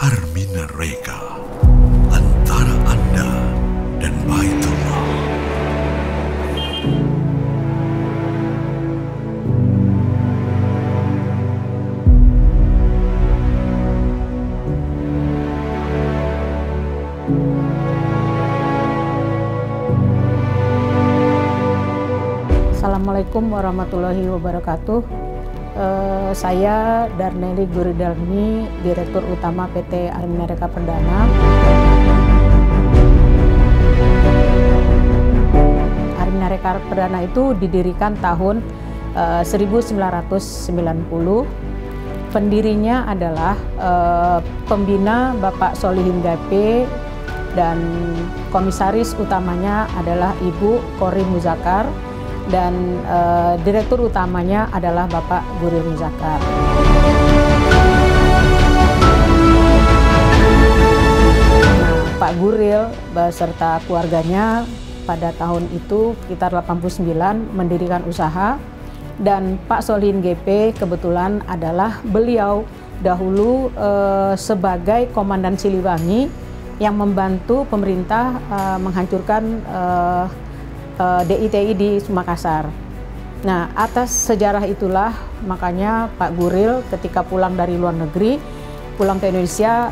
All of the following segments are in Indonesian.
Armina Reka, antara Anda dan Baitullah. Assalamualaikum warahmatullahi wabarakatuh. Saya Darneli Guridalmi, Direktur Utama PT Armina Reka Perdana. Armina Reka Perdana itu didirikan tahun 1990. Pendirinya adalah pembina Bapak Solihin Gape dan komisaris utamanya adalah Ibu Kori Muzakar. Dan direktur utamanya adalah Bapak Guril Muzakar. Nah, Pak Guril beserta keluarganya pada tahun itu sekitar 89 mendirikan usaha, dan Pak Solihin GP kebetulan adalah beliau dahulu sebagai Komandan Siliwangi yang membantu pemerintah menghancurkan DITI di Makassar. Nah, atas sejarah itulah makanya Pak Guril ketika pulang dari luar negeri, pulang ke Indonesia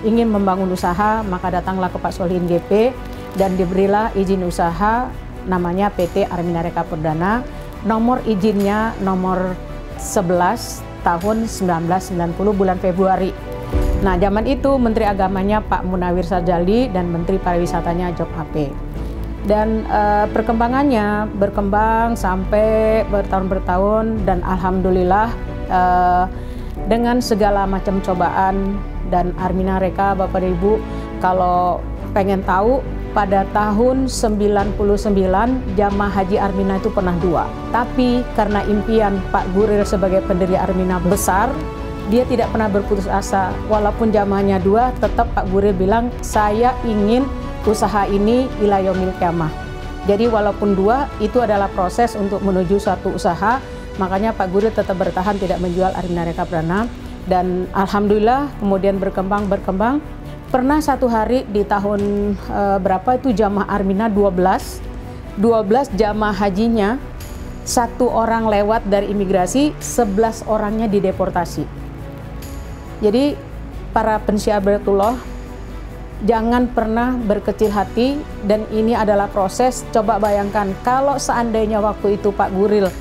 ingin membangun usaha, maka datanglah ke Pak Solihin GP dan diberilah izin usaha namanya PT Armina Reka Perdana. Nomor izinnya nomor 11 tahun 1990 bulan Februari. Nah, zaman itu Menteri Agamanya Pak Munawir Sarjali dan Menteri Pariwisatanya Jok Ape. Dan perkembangannya berkembang sampai bertahun-bertahun, dan alhamdulillah dengan segala macam cobaan. Dan Armina Reka, Bapak dan Ibu, kalau pengen tahu, pada tahun 99 jamaah haji Armina itu pernah 2. Tapi karena impian Pak Guril sebagai pendiri Armina besar, dia tidak pernah berputus asa. Walaupun jamaahnya 2, tetap Pak Guril bilang, saya ingin usaha ini ila yaumil qiyamah. Jadi walaupun 2, itu adalah proses untuk menuju suatu usaha. Makanya Pak Guril tetap bertahan tidak menjual Armina Reka Perdana. Dan alhamdulillah kemudian berkembang. Pernah satu hari di tahun berapa itu jamaah Armina 12 jamaah hajinya, 1 orang lewat dari imigrasi, 11 orangnya dideportasi. Jadi para pensiar Baitullah, jangan pernah berkecil hati, dan ini adalah proses. Coba bayangkan kalau seandainya waktu itu Pak Guril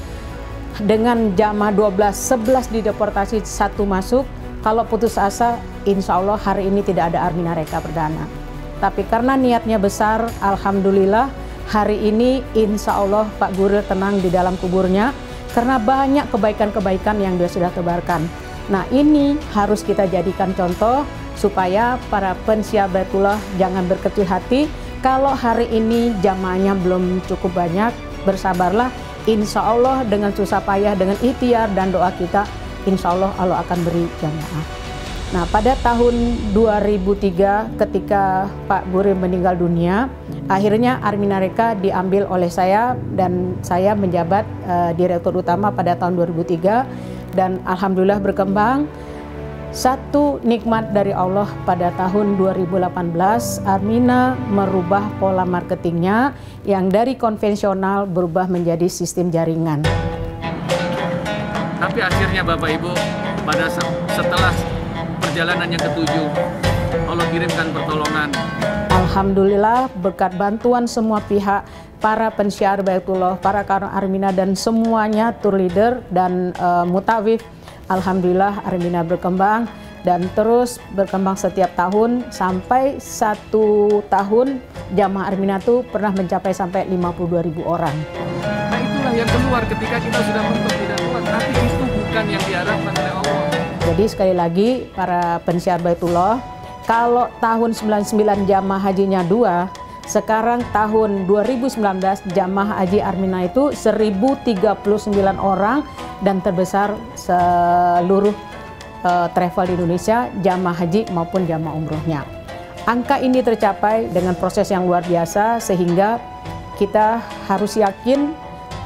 dengan jamaah 12, 11 dideportasi, 1 masuk, kalau putus asa, insya Allah hari ini tidak ada Armina Reka Perdana. Tapi karena niatnya besar, alhamdulillah hari ini insya Allah Pak Guril tenang di dalam kuburnya, karena banyak kebaikan-kebaikan yang dia sudah tebarkan. Nah, ini harus kita jadikan contoh supaya para pensiar Baitullah jangan berkecil hati. Kalau hari ini jamaahnya belum cukup banyak, bersabarlah. Insya Allah dengan susah payah, dengan ikhtiar dan doa kita, insya Allah Allah akan beri jamaah. Nah, pada tahun 2003 ketika Pak Guril meninggal dunia, akhirnya Armina Reka diambil oleh saya, dan saya menjabat Direktur Utama pada tahun 2003, dan alhamdulillah berkembang. Satu nikmat dari Allah, pada tahun 2018 Armina merubah pola marketingnya yang dari konvensional berubah menjadi sistem jaringan. Tapi akhirnya Bapak Ibu, setelah perjalanan yang ke-7, Allah kirimkan pertolongan. Alhamdulillah berkat bantuan semua pihak, para pensiar Baitullah, para karang Armina dan semuanya, tour leader dan mutawif. Alhamdulillah Armina berkembang dan terus berkembang setiap tahun, sampai 1 tahun jamaah Armina itu pernah mencapai sampai 52.000 orang. Nah, itulah yang keluar ketika kita sudah mentok tidak kuat, tapi itu bukan yang diharapkan oleh Allah. Jadi sekali lagi para pensiar Baitullah, kalau tahun 99 jamaah hajinya 2, sekarang tahun 2019 jamaah haji Armina itu 1039 orang, dan terbesar seluruh travel di Indonesia, jamaah haji maupun jamaah umrohnya. Angka ini tercapai dengan proses yang luar biasa, sehingga kita harus yakin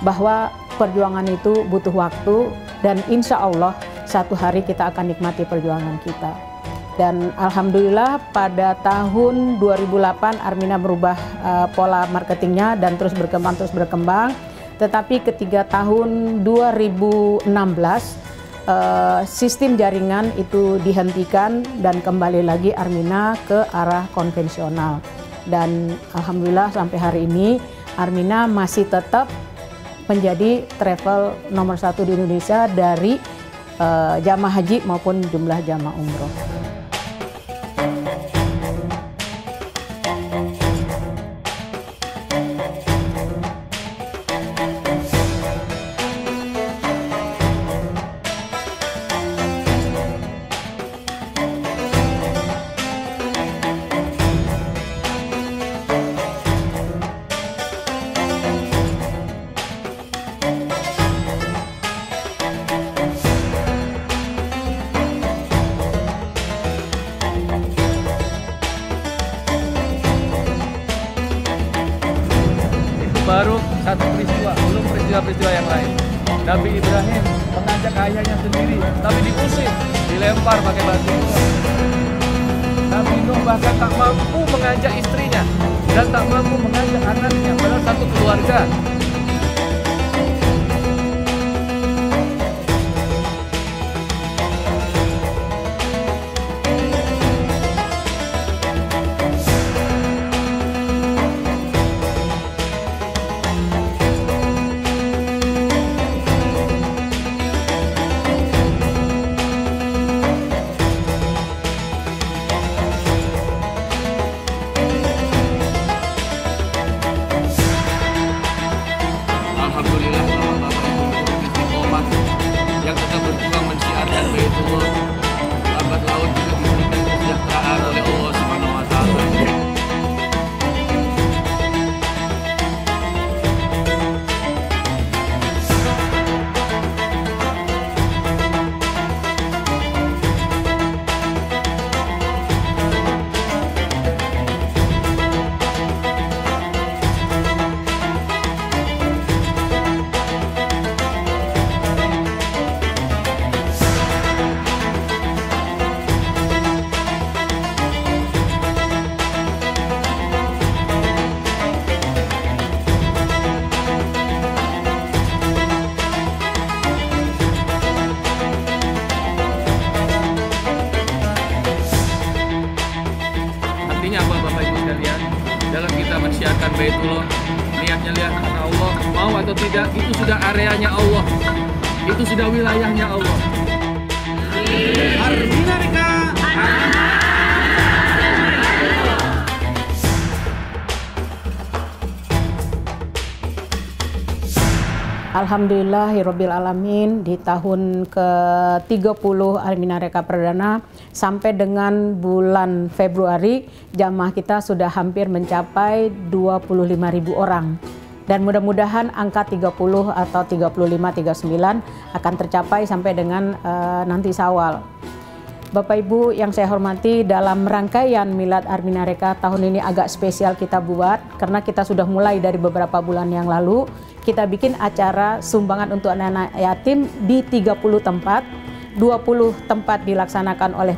bahwa perjuangan itu butuh waktu, dan insya Allah satu hari kita akan nikmati perjuangan kita. Dan alhamdulillah pada tahun 2008 Armina berubah pola marketingnya dan terus berkembang. Tetapi ketika tahun 2016 sistem jaringan itu dihentikan dan kembali lagi Armina ke arah konvensional. Dan alhamdulillah sampai hari ini Armina masih tetap menjadi travel nomor 1 di Indonesia dari jamaah haji maupun jumlah jamaah umroh. Baru satu peristiwa, belum peristiwa-peristiwa yang lain. Nabi Ibrahim mengajak ayahnya sendiri, tapi diusir, dilempar pakai batu. Nabi Nuh bahkan tak mampu mengajak istrinya dan tak mampu mengajak anaknya, padahal satu keluarga. Alhamdulillah Bapak Ibu istiqomah yang tetap berjuang mensiarkan Baitullah. Lambat laun juga diberikan kesejahteraan oleh Allah Subhanahu wa taala. Artinya apa Bapak Ibu sekalian? Dalam kita mensiarkan Baitullah, niatnya lihat karena Allah, mau atau tidak, itu sudah areanya Allah. Itu sudah wilayahnya Allah. Armina Reka. Alhamdulillahirabbil alamin, di tahun ke-30 Armina Reka Perdana sampai dengan bulan Februari jamaah kita sudah hampir mencapai 25.000 orang. Dan mudah-mudahan angka 30 atau 35-39 akan tercapai sampai dengan nanti Syawal. Bapak Ibu yang saya hormati, dalam rangkaian Milad Armina Reka tahun ini agak spesial kita buat karena kita sudah mulai dari beberapa bulan yang lalu. Kita bikin acara sumbangan untuk anak-anak yatim di 30 tempat, 20 tempat dilaksanakan oleh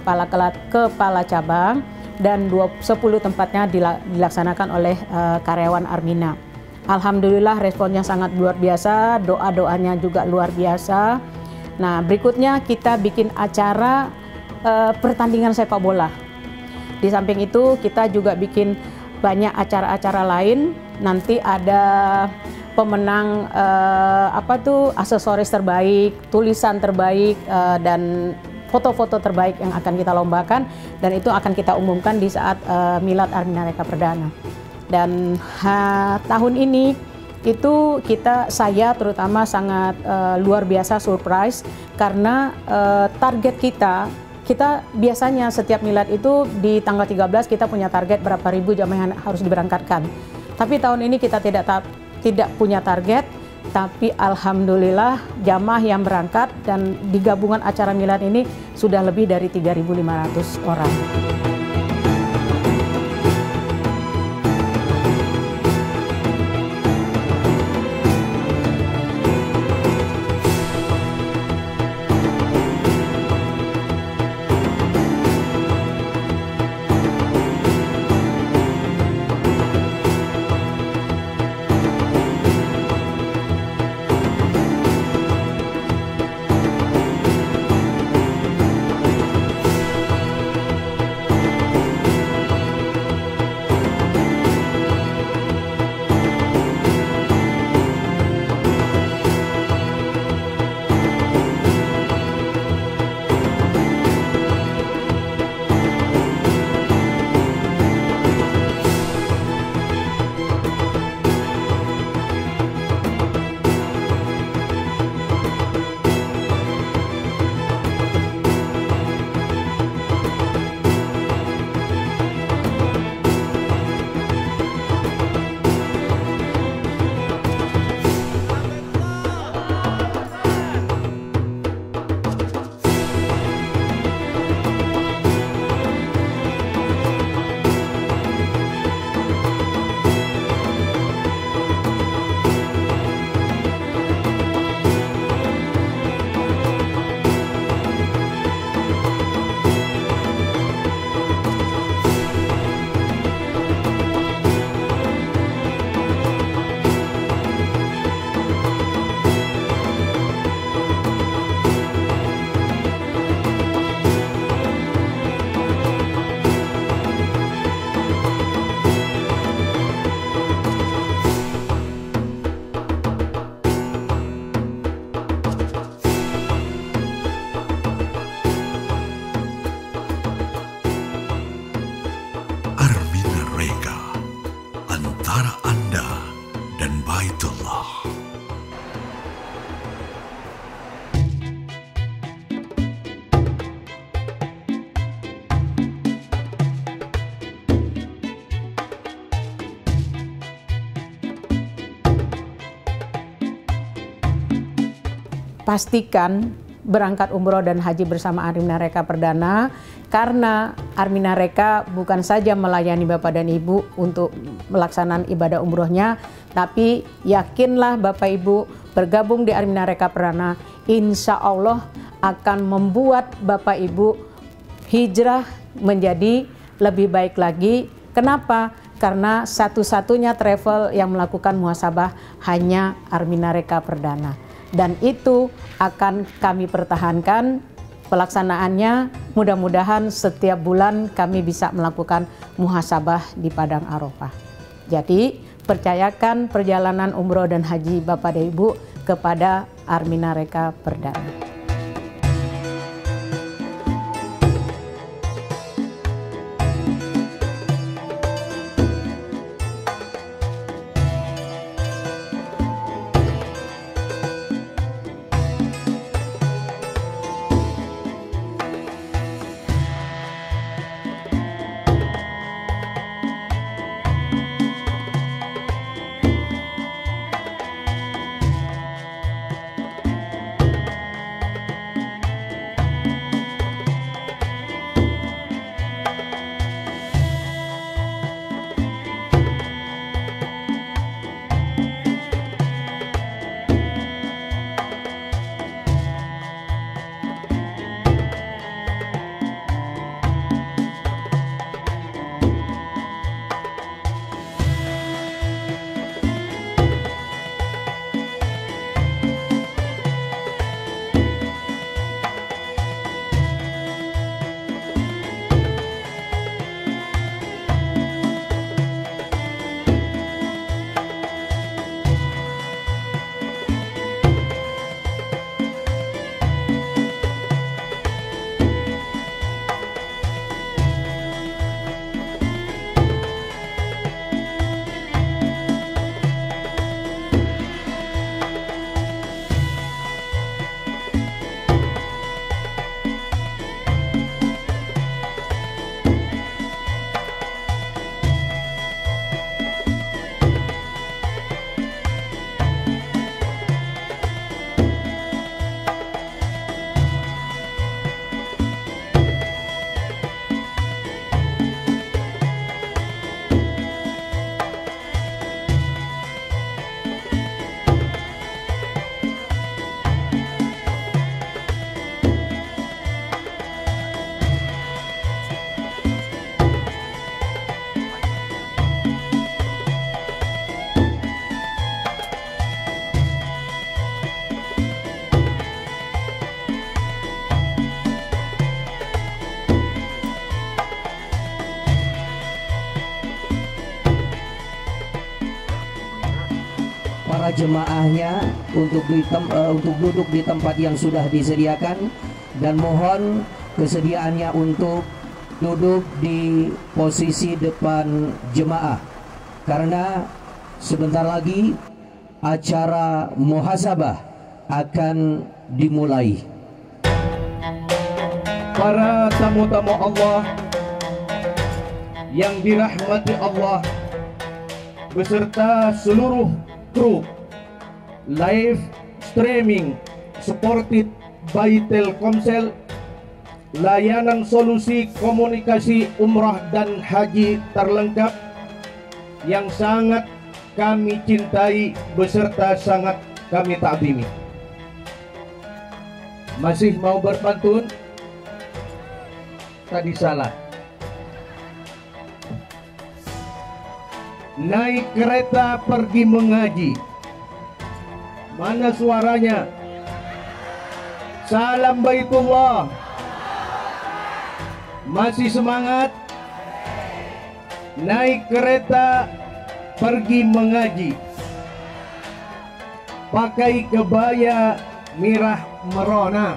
kepala cabang dan 10 tempatnya dilaksanakan oleh karyawan Armina. Alhamdulillah responnya sangat luar biasa, doa-doanya juga luar biasa. Nah, berikutnya kita bikin acara pertandingan sepak bola. Di samping itu kita juga bikin banyak acara-acara lain. Nanti ada pemenang aksesoris terbaik, tulisan terbaik, dan foto-foto terbaik yang akan kita lombakan, dan itu akan kita umumkan di saat Milad Armina Reka Perdana. Dan tahun ini itu saya terutama sangat luar biasa surprise karena target kita biasanya setiap Milad itu di tanggal 13 kita punya target berapa ribu jamaah yang harus diberangkatkan. Tapi tahun ini kita tidak punya target, tapi alhamdulillah jamaah yang berangkat dan di gabungan acara Milad ini sudah lebih dari 3.500 orang. pastikan berangkat umroh dan haji bersama Armina Reka Perdana, karena Armina Reka bukan saja melayani Bapak dan Ibu untuk melaksanaan ibadah umrohnya, tapi yakinlah Bapak Ibu bergabung di Armina Reka Perdana, insya Allah akan membuat Bapak Ibu hijrah menjadi lebih baik lagi. Kenapa? Karena satu-satunya travel yang melakukan muhasabah hanya Armina Reka Perdana. Dan itu akan kami pertahankan pelaksanaannya. Mudah-mudahan setiap bulan kami bisa melakukan muhasabah di Padang Arafah. Jadi percayakan perjalanan umroh dan haji Bapak dan Ibu kepada Armina Reka Perdana. Para jemaahnya untuk duduk di tempat yang sudah disediakan, dan mohon kesediaannya untuk duduk di posisi depan jemaah karena sebentar lagi acara muhasabah akan dimulai. Para tamu-tamu Allah yang dirahmati Allah beserta seluruh kru live streaming supported by Telkomsel, layanan solusi komunikasi umrah dan haji terlengkap yang sangat kami cintai beserta sangat kami takzimi. Masih mau berpantun? Tadi salah. Naik kereta pergi mengaji. Mana suaranya? Salam Baitullah. Masih semangat? Naik kereta pergi mengaji. Pakai kebaya merah merona.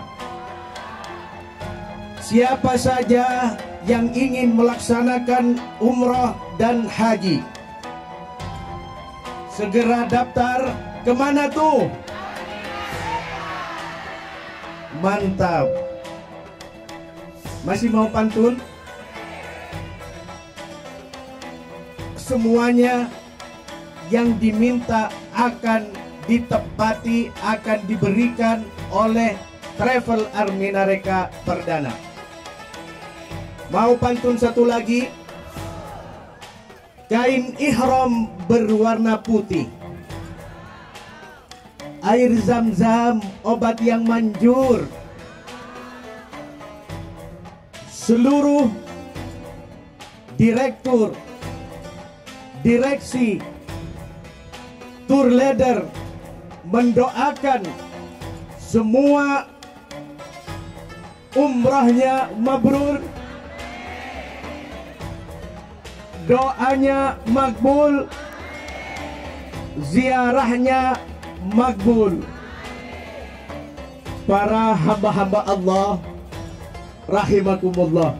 Siapa saja yang ingin melaksanakan umrah dan haji, segera daftar. Kemana tuh? Mantap. Masih mau pantun? Semuanya yang diminta akan ditepati, akan diberikan oleh Travel Arminareka Perdana. Mau pantun satu lagi. Kain ihram berwarna putih, air zam-zam obat yang manjur. Seluruh direktur, direksi, tour leader mendoakan semua umrahnya mabrur, doanya makbul, ziarahnya makbul. Para hamba-hamba Allah rahimakumullah,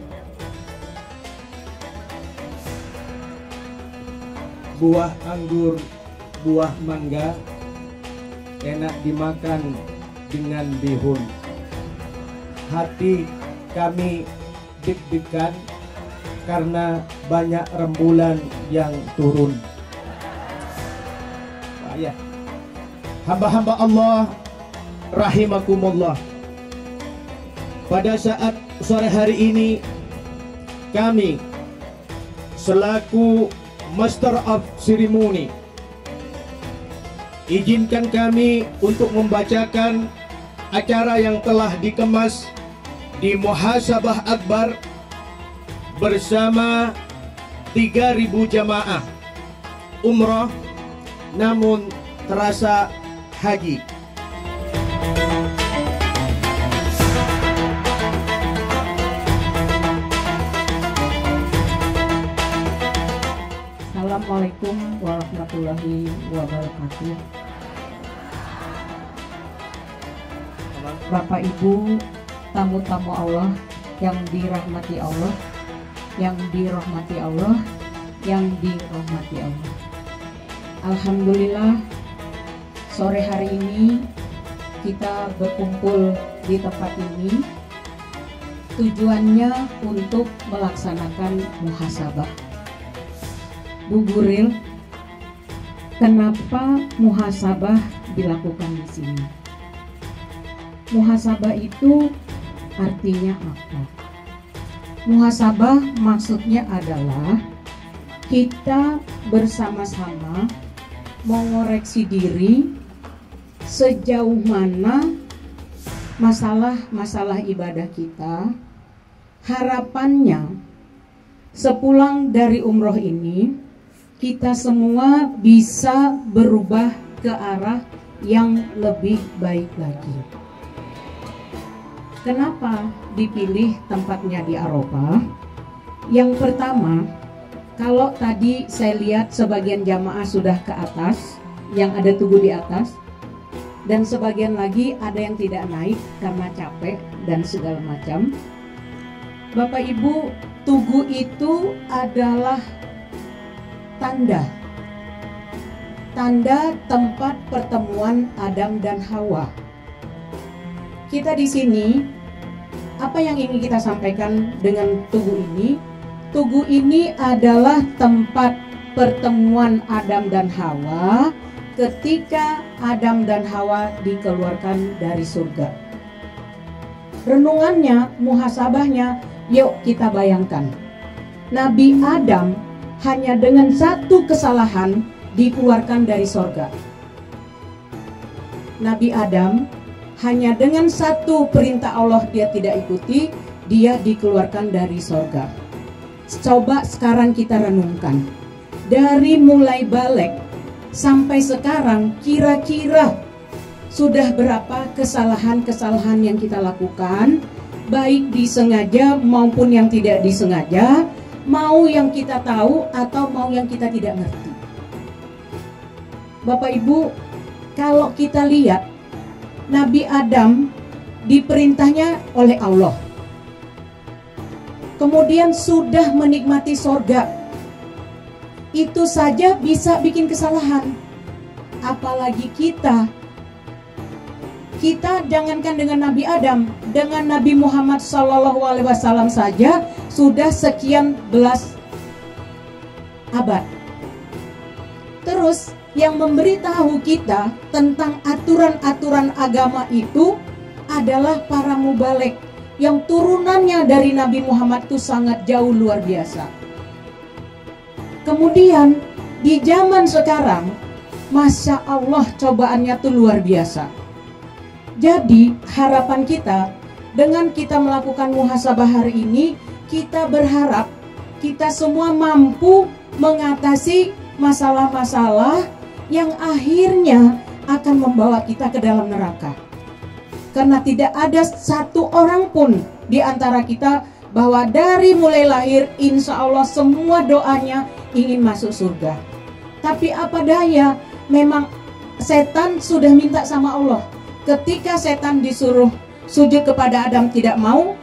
buah anggur, buah mangga enak dimakan dengan bihun. Hati kami deg-degan karena banyak rembulan yang turun. Ya, hamba-hamba Allah rahimakumullah, pada saat sore hari ini kami selaku Master of Ceremony izinkan kami untuk membacakan acara yang telah dikemas di Muhasabah Akbar bersama 3.000 jamaah umrah namun terasa haji. Assalamualaikum warahmatullahi wabarakatuh. Bapak Ibu, tamu-tamu Allah yang dirahmati Allah, yang dirahmati Allah, yang dirahmati Allah. Alhamdulillah, sore hari ini kita berkumpul di tempat ini tujuannya untuk melaksanakan muhasabah. Bu Guril, kenapa muhasabah dilakukan di sini? Muhasabah itu artinya apa? Muhasabah maksudnya adalah kita bersama-sama mengoreksi diri sejauh mana masalah-masalah ibadah kita. Harapannya sepulang dari umroh ini kita semua bisa berubah ke arah yang lebih baik lagi. Kenapa dipilih tempatnya di Arafah? Yang pertama, kalau tadi saya lihat sebagian jamaah sudah ke atas, yang ada tugu di atas, dan sebagian lagi ada yang tidak naik karena capek dan segala macam. Bapak Ibu, tugu itu adalah tanda tempat pertemuan Adam dan Hawa. Kita di sini, apa yang ingin kita sampaikan dengan tugu ini? Tugu ini adalah tempat pertemuan Adam dan Hawa ketika Adam dan Hawa dikeluarkan dari surga. Renungannya, muhasabahnya, yuk kita bayangkan. Nabi Adam hanya dengan satu kesalahan dikeluarkan dari surga. Nabi Adam hanya dengan satu perintah Allah dia tidak ikuti, dia dikeluarkan dari surga. Coba sekarang kita renungkan. Dari mulai balik sampai sekarang kira-kira sudah berapa kesalahan-kesalahan yang kita lakukan, baik disengaja maupun yang tidak disengaja, mau yang kita tahu atau mau yang kita tidak ngerti. Bapak Ibu, kalau kita lihat Nabi Adam diperintahnya oleh Allah, kemudian sudah menikmati sorga, itu saja bisa bikin kesalahan. Apalagi kita jangankan dengan Nabi Adam, dengan Nabi Muhammad SAW saja sudah sekian belas abad. Terus yang memberitahu kita tentang aturan-aturan agama itu adalah para mubalek yang turunannya dari Nabi Muhammad itu sangat jauh luar biasa. Kemudian di zaman sekarang, Masya Allah cobaannya tuh luar biasa. Jadi harapan kita dengan kita melakukan muhasabah hari ini, kita berharap kita semua mampu mengatasi masalah-masalah yang akhirnya akan membawa kita ke dalam neraka. Karena tidak ada satu orang pun di antara kita bahwa dari mulai lahir insya Allah semua doanya ingin masuk surga. Tapi apa daya, memang setan sudah minta sama Allah. Ketika setan disuruh sujud kepada Adam tidak mau,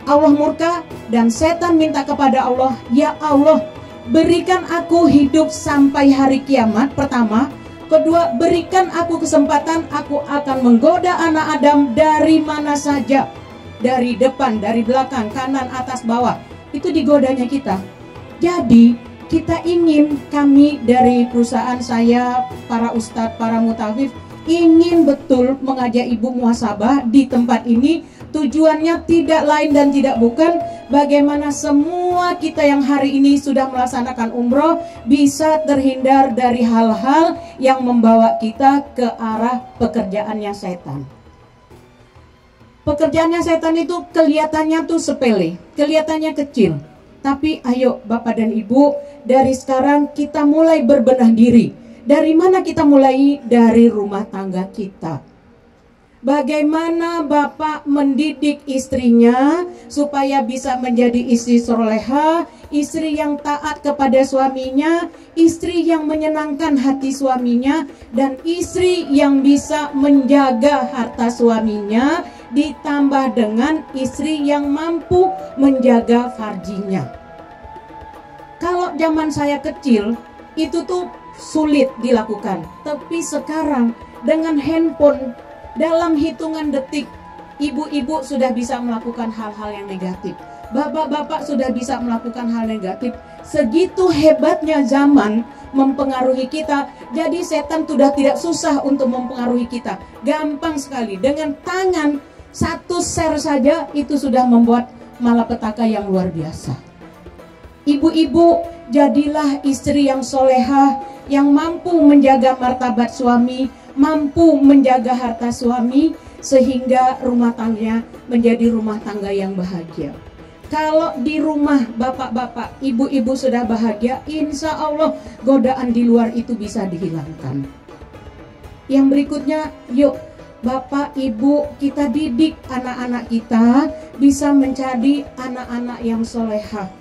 Allah murka dan setan minta kepada Allah, ya Allah, berikan aku hidup sampai hari kiamat pertama. Kedua, berikan aku kesempatan, aku akan menggoda anak Adam dari mana saja. Dari depan, dari belakang, kanan, atas, bawah. Itu digodanya kita. Jadi, kita ingin, kami dari perusahaan saya, para ustadz, para mutawif, ingin betul mengajak ibu muhasabah di tempat ini. Tujuannya tidak lain dan tidak bukan bagaimana semua kita yang hari ini sudah melaksanakan umroh bisa terhindar dari hal-hal yang membawa kita ke arah pekerjaannya setan. Pekerjaannya setan itu kelihatannya tuh sepele, kelihatannya kecil. Tapi ayo Bapak dan Ibu, dari sekarang kita mulai berbenah diri. Dari mana kita mulai? Dari rumah tangga kita. Bagaimana Bapak mendidik istrinya supaya bisa menjadi istri soleha, istri yang taat kepada suaminya, istri yang menyenangkan hati suaminya, dan istri yang bisa menjaga harta suaminya, ditambah dengan istri yang mampu menjaga farjinya. Kalau zaman saya kecil, itu tuh sulit dilakukan. Tapi sekarang dengan handphone, dalam hitungan detik, ibu-ibu sudah bisa melakukan hal-hal yang negatif. Bapak-bapak sudah bisa melakukan hal negatif. Segitu hebatnya zaman mempengaruhi kita. Jadi setan sudah tidak susah untuk mempengaruhi kita. Gampang sekali. Dengan tangan satu share saja itu sudah membuat malapetaka yang luar biasa. Ibu-ibu, jadilah istri yang solehah, yang mampu menjaga martabat suami, mampu menjaga harta suami, sehingga rumah tangganya menjadi rumah tangga yang bahagia. Kalau di rumah bapak-bapak, ibu-ibu sudah bahagia, insya Allah godaan di luar itu bisa dihilangkan. Yang berikutnya, yuk bapak, ibu, kita didik anak-anak kita bisa menjadi anak-anak yang solehah.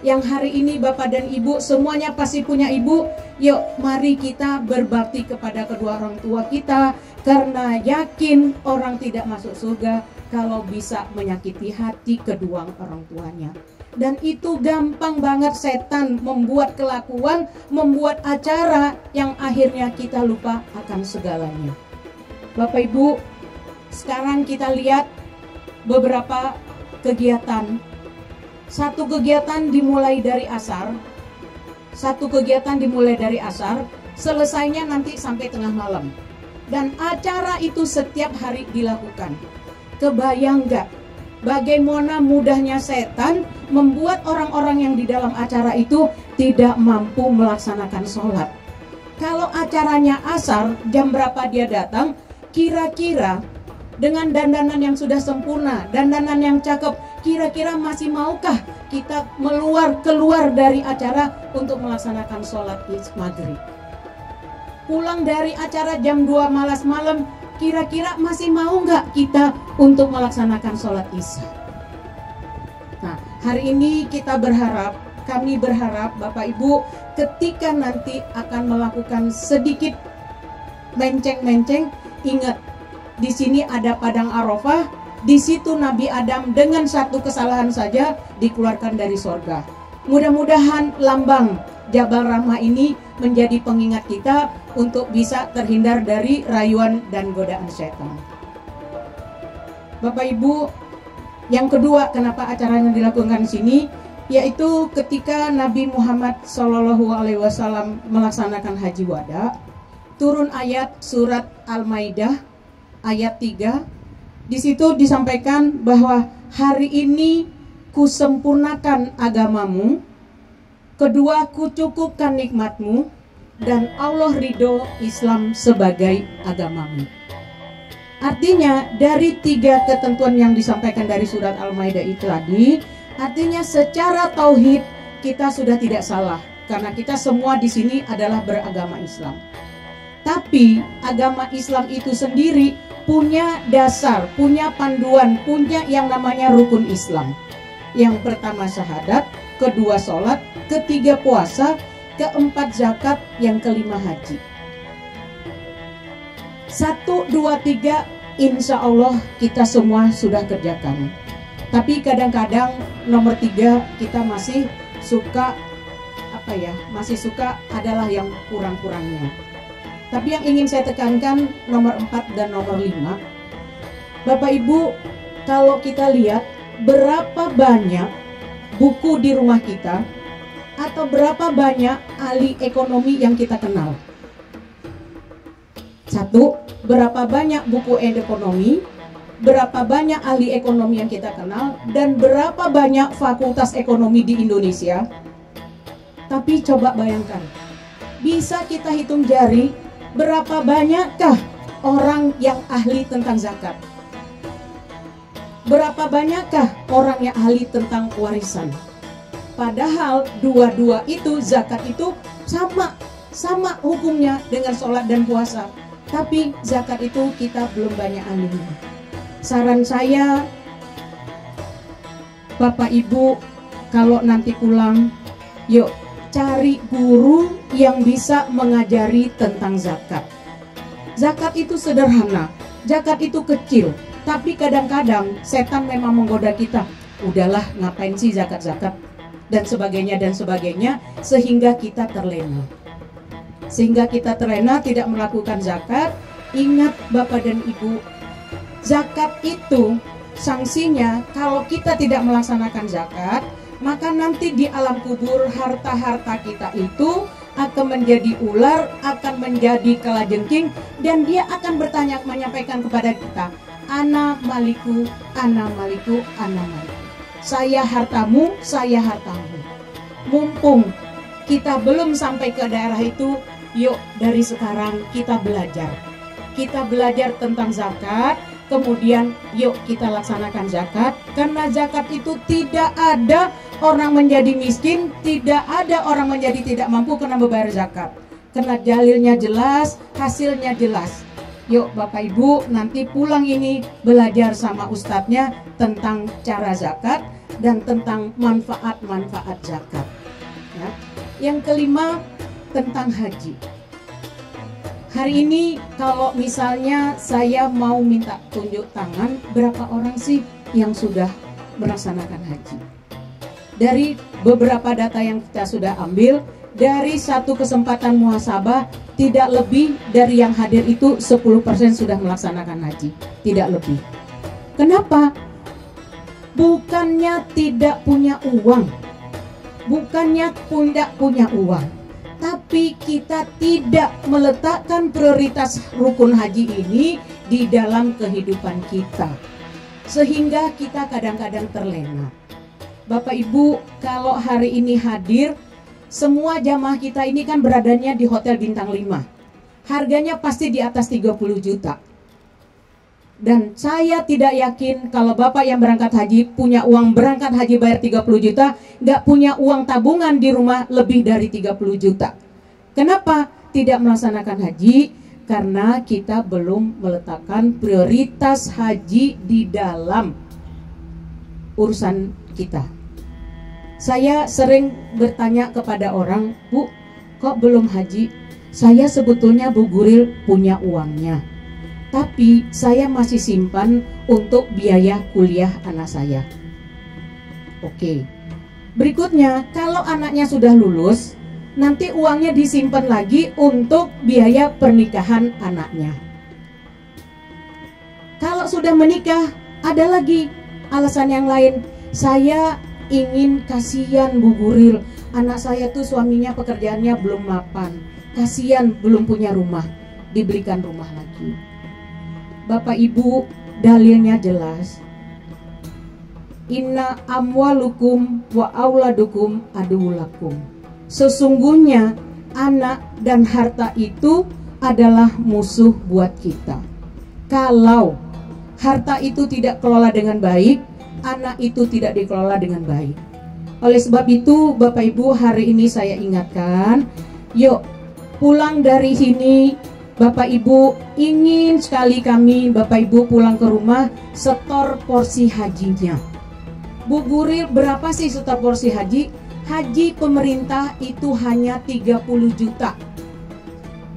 Yang hari ini bapak dan ibu semuanya pasti punya ibu. Yuk mari kita berbakti kepada kedua orang tua kita, karena yakin orang tidak masuk surga kalau bisa menyakiti hati kedua orang tuanya. Dan itu gampang banget setan membuat kelakuan, membuat acara yang akhirnya kita lupa akan segalanya. Bapak Ibu, sekarang kita lihat beberapa kegiatan. Satu kegiatan dimulai dari asar, selesainya nanti sampai tengah malam. Dan acara itu setiap hari dilakukan. Kebayang gak bagaimana mudahnya setan membuat orang-orang yang di dalam acara itu tidak mampu melaksanakan sholat. Kalau acaranya asar, jam berapa dia datang? Kira-kira dengan dandanan yang sudah sempurna, dandanan yang cakep, kira-kira masih maukah kita keluar dari acara untuk melaksanakan sholat maghrib? Pulang dari acara jam 2 malam, kira-kira masih mau nggak kita untuk melaksanakan sholat isya? Nah, hari ini kami berharap Bapak Ibu ketika nanti akan melakukan sedikit menceng-menceng, ingat, di sini ada padang Arafah, di situ Nabi Adam dengan satu kesalahan saja dikeluarkan dari surga. Mudah-mudahan lambang Jabal Rahmah ini menjadi pengingat kita untuk bisa terhindar dari rayuan dan godaan setan. Bapak Ibu, yang kedua kenapa acaranya dilakukan di sini, yaitu ketika Nabi Muhammad SAW melaksanakan haji wada, turun ayat surat Al-Maidah ayat 3, Di situ disampaikan bahwa hari ini kusempurnakan agamamu, kedua kucukupkan nikmatmu, dan Allah ridho Islam sebagai agamamu. Artinya dari 3 ketentuan yang disampaikan dari surat Al-Maidah itu tadi, artinya secara tauhid kita sudah tidak salah karena kita semua di sini adalah beragama Islam. Tapi agama Islam itu sendiri punya dasar, punya panduan, punya yang namanya rukun Islam. Yang pertama syahadat, kedua sholat, ketiga puasa, keempat zakat, yang kelima haji. 1, 2, 3 insya Allah kita semua sudah kerjakan. Tapi kadang-kadang nomor 3 kita masih suka masih suka adalah yang kurang-kurangnya. Tapi yang ingin saya tekankan nomor 4 dan nomor 5. Bapak Ibu, kalau kita lihat berapa banyak buku di rumah kita atau berapa banyak ahli ekonomi yang kita kenal. 1, berapa banyak buku ekonomi, berapa banyak ahli ekonomi yang kita kenal, dan berapa banyak fakultas ekonomi di Indonesia. Tapi coba bayangkan, bisa kita hitung jari berapa banyakkah orang yang ahli tentang zakat? Berapa banyakkah orang yang ahli tentang warisan? Padahal dua-dua itu, zakat itu sama hukumnya dengan sholat dan puasa. Tapi zakat itu kita belum banyak ahlinya. Saran saya, Bapak Ibu, kalau nanti pulang, yuk cari guru yang bisa mengajari tentang zakat. Zakat itu sederhana, zakat itu kecil, tapi kadang-kadang setan memang menggoda kita. Udahlah, ngapain sih zakat-zakat dan sebagainya, sehingga kita terlena. Sehingga kita terlena tidak melakukan zakat. Ingat Bapak dan Ibu, zakat itu sanksinya kalau kita tidak melaksanakan zakat, maka nanti di alam kubur harta-harta kita itu akan menjadi ular, akan menjadi kalajengking, dan dia akan menyampaikan kepada kita, ana maliku, ana maliku, ana maliku. Saya hartamu, saya hartamu. Mumpung kita belum sampai ke daerah itu, yuk dari sekarang kita belajar. Kita belajar tentang zakat, kemudian yuk kita laksanakan zakat. Karena zakat itu tidak ada orang menjadi miskin, tidak ada orang menjadi tidak mampu karena membayar zakat. Karena dalilnya jelas, hasilnya jelas. Yuk Bapak Ibu, nanti pulang ini belajar sama ustadznya tentang cara zakat dan tentang manfaat-manfaat zakat. Ya. Yang kelima, tentang haji. Hari ini kalau misalnya saya mau minta tunjuk tangan, berapa orang sih yang sudah melaksanakan haji? Dari beberapa data yang kita sudah ambil, dari satu kesempatan muhasabah, tidak lebih dari yang hadir itu 10% sudah melaksanakan haji. Tidak lebih. Kenapa? Bukannya tidak punya uang, bukannya tidak punya uang, tapi kita tidak meletakkan prioritas rukun haji ini di dalam kehidupan kita, sehingga kita kadang-kadang terlena. Bapak Ibu, kalau hari ini hadir, semua jamaah kita ini kan beradanya di hotel bintang 5. Harganya pasti di atas 30 juta. Dan saya tidak yakin kalau Bapak yang berangkat haji punya uang berangkat haji bayar 30 juta, nggak punya uang tabungan di rumah lebih dari 30 juta. Kenapa tidak melaksanakan haji? Karena kita belum meletakkan prioritas haji di dalam urusan kita. Saya sering bertanya kepada orang, Bu, kok belum haji? Saya sebetulnya Bu Guril punya uangnya, tapi saya masih simpan untuk biaya kuliah anak saya. Oke. Berikutnya, kalau anaknya sudah lulus, nanti uangnya disimpan lagi untuk biaya pernikahan anaknya. Kalau sudah menikah, ada lagi alasan yang lain. Saya ingin, kasihan Bu Guril, anak saya tuh suaminya pekerjaannya belum mapan, kasihan belum punya rumah, diberikan rumah lagi. Bapak Ibu, dalilnya jelas. Inna amwalukum wa auladukum aduulakum. Sesungguhnya anak dan harta itu adalah musuh buat kita. Kalau harta itu tidak kelola dengan baik, anak itu tidak dikelola dengan baik. Oleh sebab itu, Bapak Ibu, hari ini saya ingatkan, yuk pulang dari sini, Bapak Ibu, ingin sekali kami Bapak Ibu pulang ke rumah setor porsi hajinya. Bu Guril, berapa sih setor porsi haji? Haji pemerintah itu hanya 30 juta.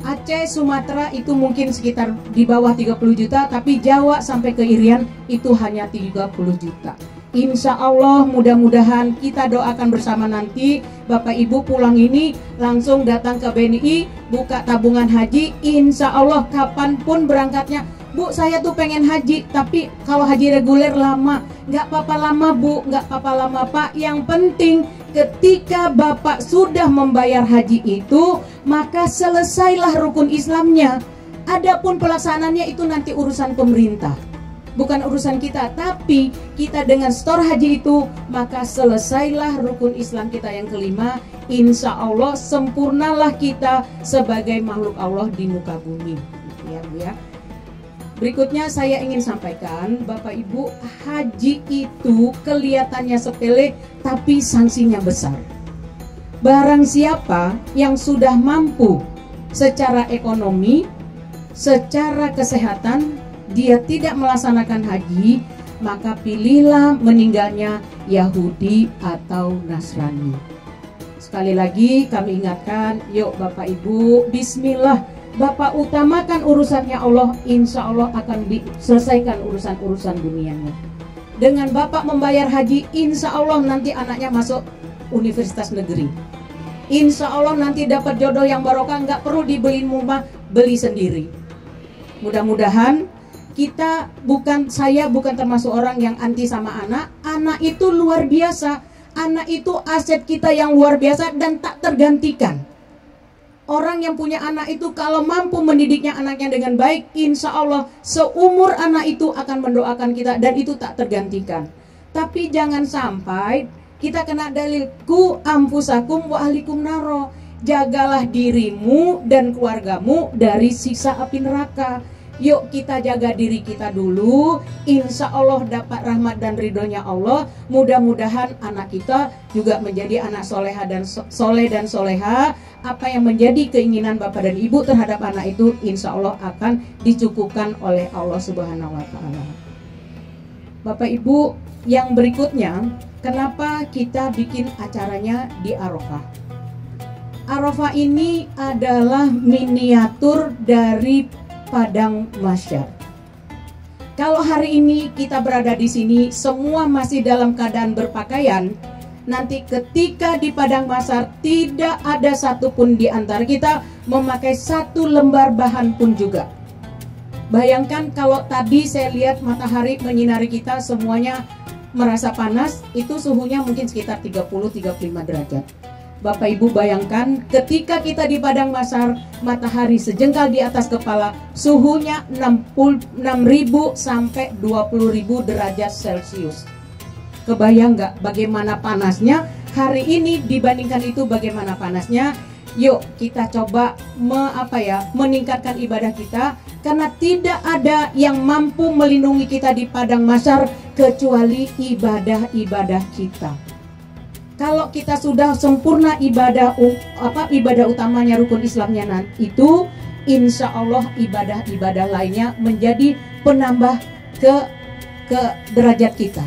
Aceh, Sumatera itu mungkin sekitar di bawah 30 juta, tapi Jawa sampai ke Irian itu hanya 30 juta. Insya Allah mudah-mudahan kita doakan bersama nanti Bapak Ibu pulang ini langsung datang ke BNI, buka tabungan haji. Insya Allah kapanpun berangkatnya, Bu saya tuh pengen haji, tapi kalau haji reguler lama. Nggak apa-apa lama Bu, nggak apa-apa lama Pak. Yang penting ketika Bapak sudah membayar haji itu, maka selesailah rukun Islamnya. Adapun pelaksanaannya itu nanti urusan pemerintah, bukan urusan kita. Tapi kita dengan setor haji itu, maka selesailah rukun Islam kita yang kelima. Insya Allah sempurnalah kita sebagai makhluk Allah di muka bumi. Ya Bu ya. Berikutnya saya ingin sampaikan, Bapak Ibu, haji itu kelihatannya sepele tapi sanksinya besar. Barang siapa yang sudah mampu secara ekonomi, secara kesehatan, dia tidak melaksanakan haji, maka pilihlah meninggalnya Yahudi atau Nasrani. Sekali lagi kami ingatkan, yuk Bapak Ibu, bismillah, Bapak utamakan urusannya Allah, insya Allah akan diselesaikan urusan-urusan dunianya. Dengan Bapak membayar haji, insya Allah nanti anaknya masuk universitas negeri. Insya Allah nanti dapat jodoh yang barokah, nggak perlu dibeliin rumah, beli sendiri. Mudah-mudahan saya bukan termasuk orang yang anti sama anak. Anak itu luar biasa, anak itu aset kita yang luar biasa dan tak tergantikan. Orang yang punya anak itu kalau mampu mendidiknya anaknya dengan baik, insya Allah seumur anak itu akan mendoakan kita dan itu tak tergantikan. Tapi jangan sampai kita kena dalil ku amfusakum wa ahlikum naro. Jagalah dirimu dan keluargamu dari siksa api neraka. Yuk kita jaga diri kita dulu, insya Allah dapat rahmat dan ridhonya Allah. Mudah-mudahan anak kita juga menjadi anak soleha dan soleh dan soleha. Apa yang menjadi keinginan Bapak dan Ibu terhadap anak itu insya Allah akan dicukupkan oleh Allah Subhanahu wa Ta'ala. Bapak Ibu, yang berikutnya, kenapa kita bikin acaranya di Arafah? Arafah ini adalah miniatur dari Padang Mahsyar. Kalau hari ini kita berada di sini, semua masih dalam keadaan berpakaian. Nanti ketika di Padang Mahsyar tidak ada satupun di antara kita memakai satu lembar bahan pun juga. Bayangkan kalau tadi saya lihat matahari menyinari kita, semuanya merasa panas, itu suhunya mungkin sekitar 30-35 derajat. Bapak Ibu bayangkan ketika kita di Padang Mahsyar, matahari sejengkal di atas kepala, suhunya 6.000 sampai 20.000 derajat Celcius. Kebayang nggak bagaimana panasnya? Hari ini dibandingkan itu bagaimana panasnya? Yuk kita coba meningkatkan ibadah kita, karena tidak ada yang mampu melindungi kita di Padang Mahsyar kecuali ibadah-ibadah kita. Kalau kita sudah sempurna ibadah utamanya rukun Islamnya itu, insya Allah ibadah-ibadah lainnya menjadi penambah ke derajat kita.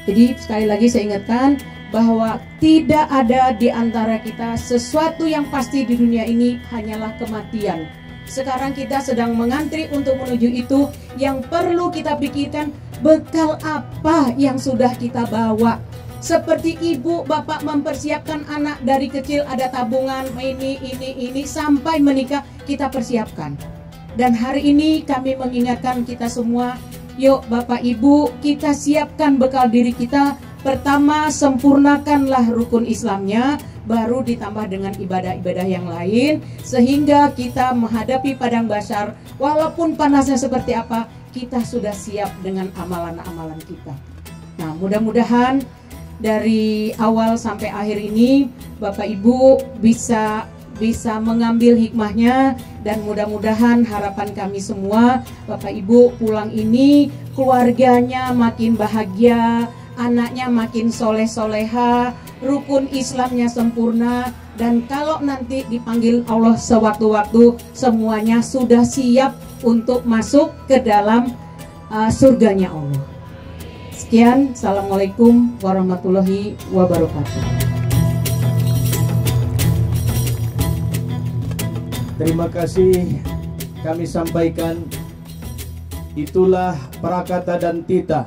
Jadi sekali lagi saya ingatkan bahwa tidak ada di antara kita sesuatu yang pasti di dunia ini, hanyalah kematian. Sekarang kita sedang mengantri untuk menuju itu. Yang perlu kita pikirkan, bekal apa yang sudah kita bawa. Seperti ibu bapak mempersiapkan anak dari kecil, ada tabungan ini sampai menikah kita persiapkan. Dan hari ini kami mengingatkan kita semua, yuk Bapak Ibu, kita siapkan bekal diri kita. Pertama, sempurnakanlah rukun Islamnya, baru ditambah dengan ibadah-ibadah yang lain, sehingga kita menghadapi Padang Mahsyar, walaupun panasnya seperti apa, kita sudah siap dengan amalan-amalan kita. Nah, mudah-mudahan dari awal sampai akhir ini Bapak Ibu bisa mengambil hikmahnya, dan mudah-mudahan harapan kami semua Bapak Ibu pulang ini keluarganya makin bahagia, anaknya makin soleh-soleha, rukun Islamnya sempurna, dan kalau nanti dipanggil Allah sewaktu-waktu semuanya sudah siap untuk masuk ke dalam surganya Allah. Sekian, Assalamualaikum warahmatullahi wabarakatuh. Terima kasih kami sampaikan. Itulah Prakata dan Tita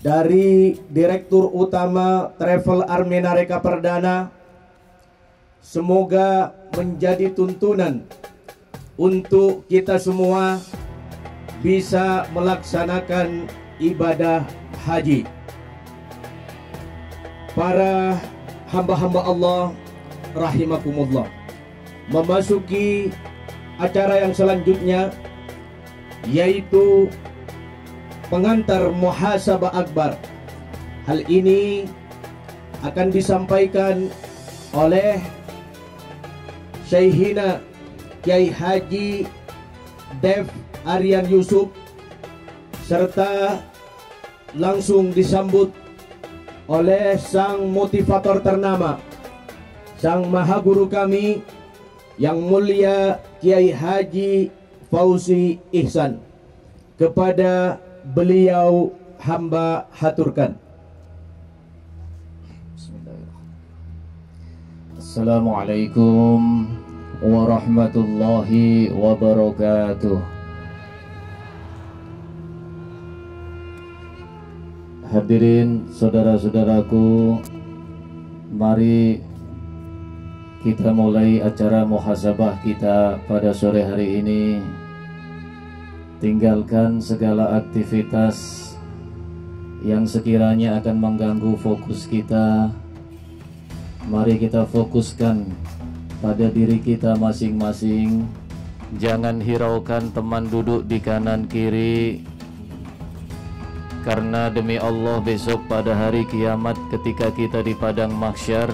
dari Direktur Utama Travel Armena Reka Perdana. Semoga menjadi tuntunan untuk kita semua bisa melaksanakan ibadah haji. Para hamba-hamba Allah rahimakumullah, memasuki acara yang selanjutnya, yaitu pengantar muhasabah akbar. Hal ini akan disampaikan oleh Syekhina Kiai Haji Dev Aryan Yusuf, serta langsung disambut oleh sang motivator ternama, sang maha guru kami yang mulia Kiai Haji Fauzi Ihsan. Kepada beliau hamba haturkan. Assalamualaikum warahmatullahi wabarakatuh. Hadirin saudara-saudaraku, mari kita mulai acara muhasabah kita pada sore hari ini. Tinggalkan segala aktivitas yang sekiranya akan mengganggu fokus kita. Mari kita fokuskan pada diri kita masing-masing. Jangan hiraukan teman duduk di kanan kiri, karena demi Allah besok pada hari kiamat ketika kita di padang mahsyar,